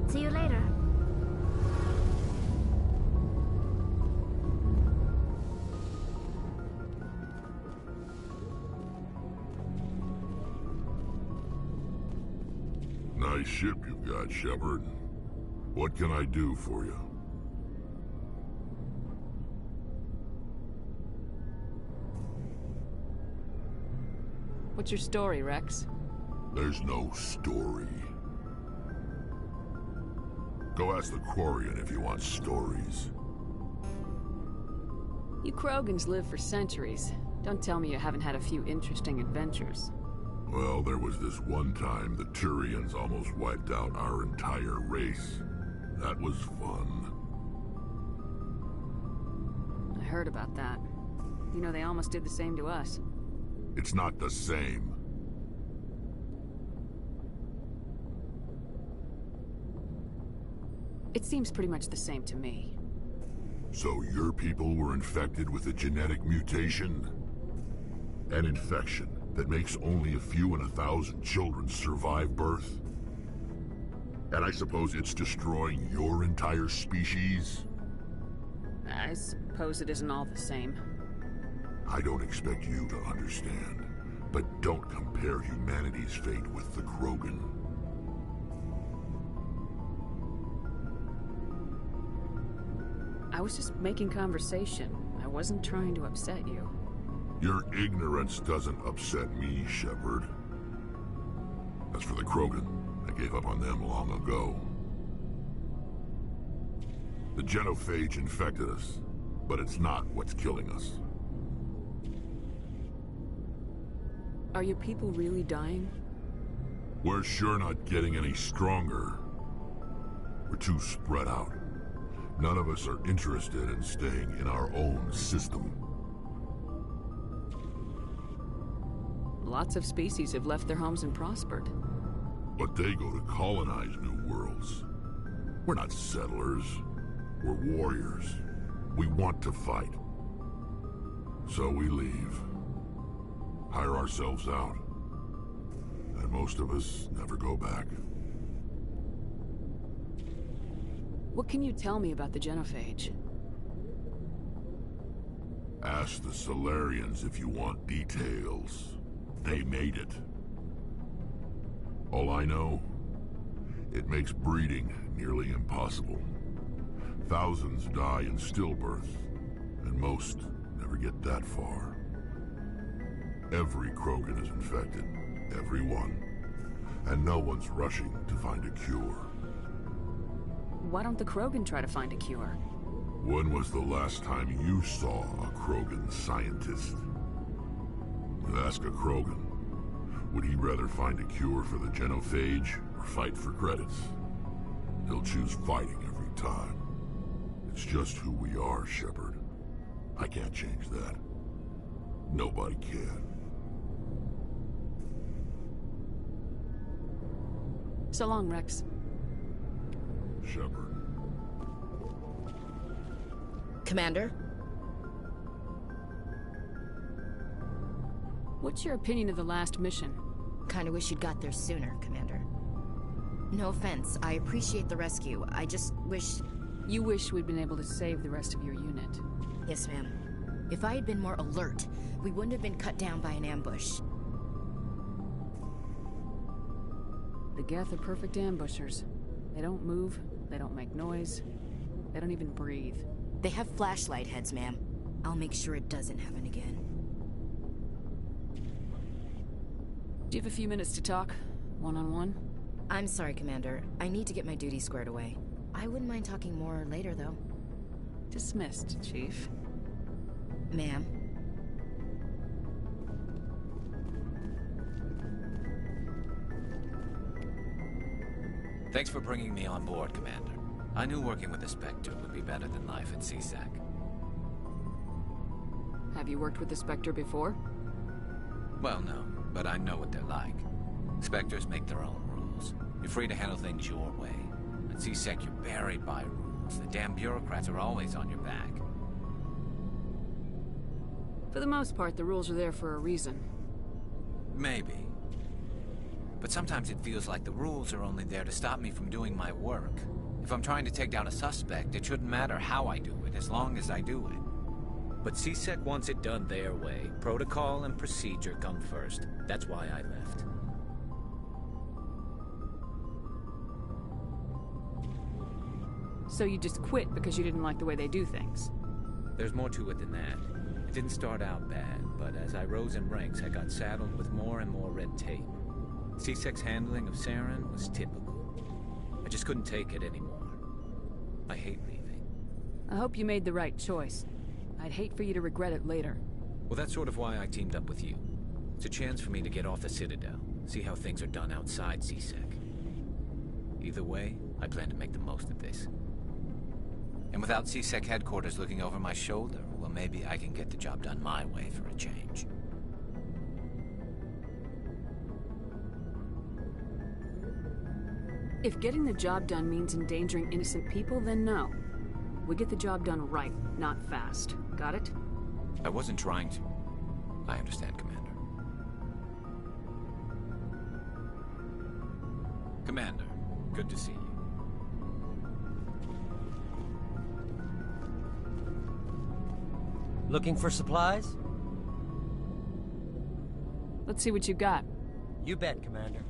See you later. Nice ship you've got, Shepard. What can I do for you? What's your story, Rex? There's no story. Go ask the Quarian if you want stories. You Krogans live for centuries. Don't tell me you haven't had a few interesting adventures. Well, there was this one time the Turians almost wiped out our entire race. That was fun. I heard about that. You know, they almost did the same to us. It's not the same. It seems pretty much the same to me. So your people were infected with a genetic mutation? An infection that makes only a few in 1,000 children survive birth? And I suppose it's destroying your entire species? I suppose it isn't all the same. I don't expect you to understand, but don't compare humanity's fate with the Krogan. I was just making conversation. I wasn't trying to upset you. Your ignorance doesn't upset me, Shepard. As for the Krogan, I gave up on them long ago. The genophage infected us, but it's not what's killing us. Are your people really dying? We're sure not getting any stronger. We're too spread out. None of us are interested in staying in our own system. Lots of species have left their homes and prospered. But they go to colonize new worlds. We're not settlers. We're warriors. We want to fight. So we leave. Hire ourselves out. And most of us never go back. What can you tell me about the genophage? Ask the Solarians if you want details. They made it. All I know, it makes breeding nearly impossible. Thousands die in stillbirth, and most never get that far. Every Krogan is infected, every one. And no one's rushing to find a cure. Why don't the Krogan try to find a cure? When was the last time you saw a Krogan scientist? Ask a Krogan. Would he rather find a cure for the genophage or fight for credits? He'll choose fighting every time. It's just who we are, Shepard. I can't change that. Nobody can. So long, Rex. Shepard. Commander? What's your opinion of the last mission? Kinda wish you'd got there sooner, Commander. No offense, I appreciate the rescue. I just wish... You wish we'd been able to save the rest of your unit. Yes, ma'am. If I had been more alert, we wouldn't have been cut down by an ambush. The Geth are perfect ambushers. They don't move, they don't make noise, they don't even breathe. They have flashlight heads, ma'am. I'll make sure it doesn't happen again. Do you have a few minutes to talk? One-on-one? I'm sorry, Commander. I need to get my duty squared away. I wouldn't mind talking more later, though. Dismissed, Chief. Ma'am. Thanks for bringing me on board, Commander. I knew working with the Spectre would be better than life at CSAC. Have you worked with the Spectre before? Well, no, but I know what they're like. Spectres make their own rules. You're free to handle things your way. At CSEC, you're buried by rules. The damn bureaucrats are always on your back. For the most part, the rules are there for a reason. Maybe. But sometimes it feels like the rules are only there to stop me from doing my work. If I'm trying to take down a suspect, it shouldn't matter how I do it, as long as I do it. But CSEC wants it done their way. Protocol and procedure come first. That's why I left. So you just quit because you didn't like the way they do things? There's more to it than that. It didn't start out bad, but as I rose in ranks, I got saddled with more and more red tape. CSEC's handling of Saren was typical. I just couldn't take it anymore. I hate leaving. I hope you made the right choice. I'd hate for you to regret it later. Well, that's sort of why I teamed up with you. It's a chance for me to get off the Citadel, see how things are done outside CSEC. Either way, I plan to make the most of this. And without CSEC headquarters looking over my shoulder, well, maybe I can get the job done my way for a change. If getting the job done means endangering innocent people, then no. We get the job done right, not fast. Got it? I wasn't trying to. I understand, Commander. Commander, good to see you. Looking for supplies? Let's see what you got. You bet, Commander.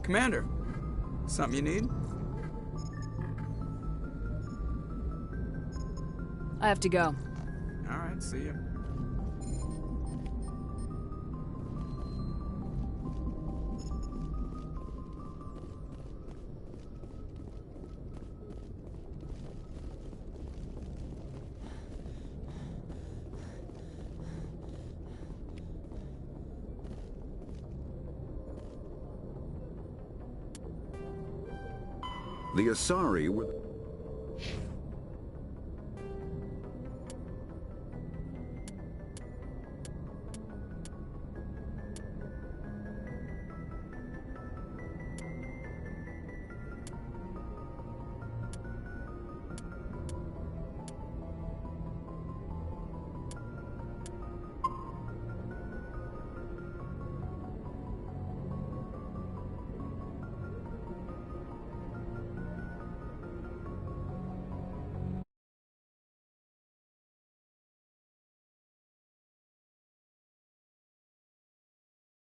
Commander, something you need? I have to go. All right, see ya. The Asari were...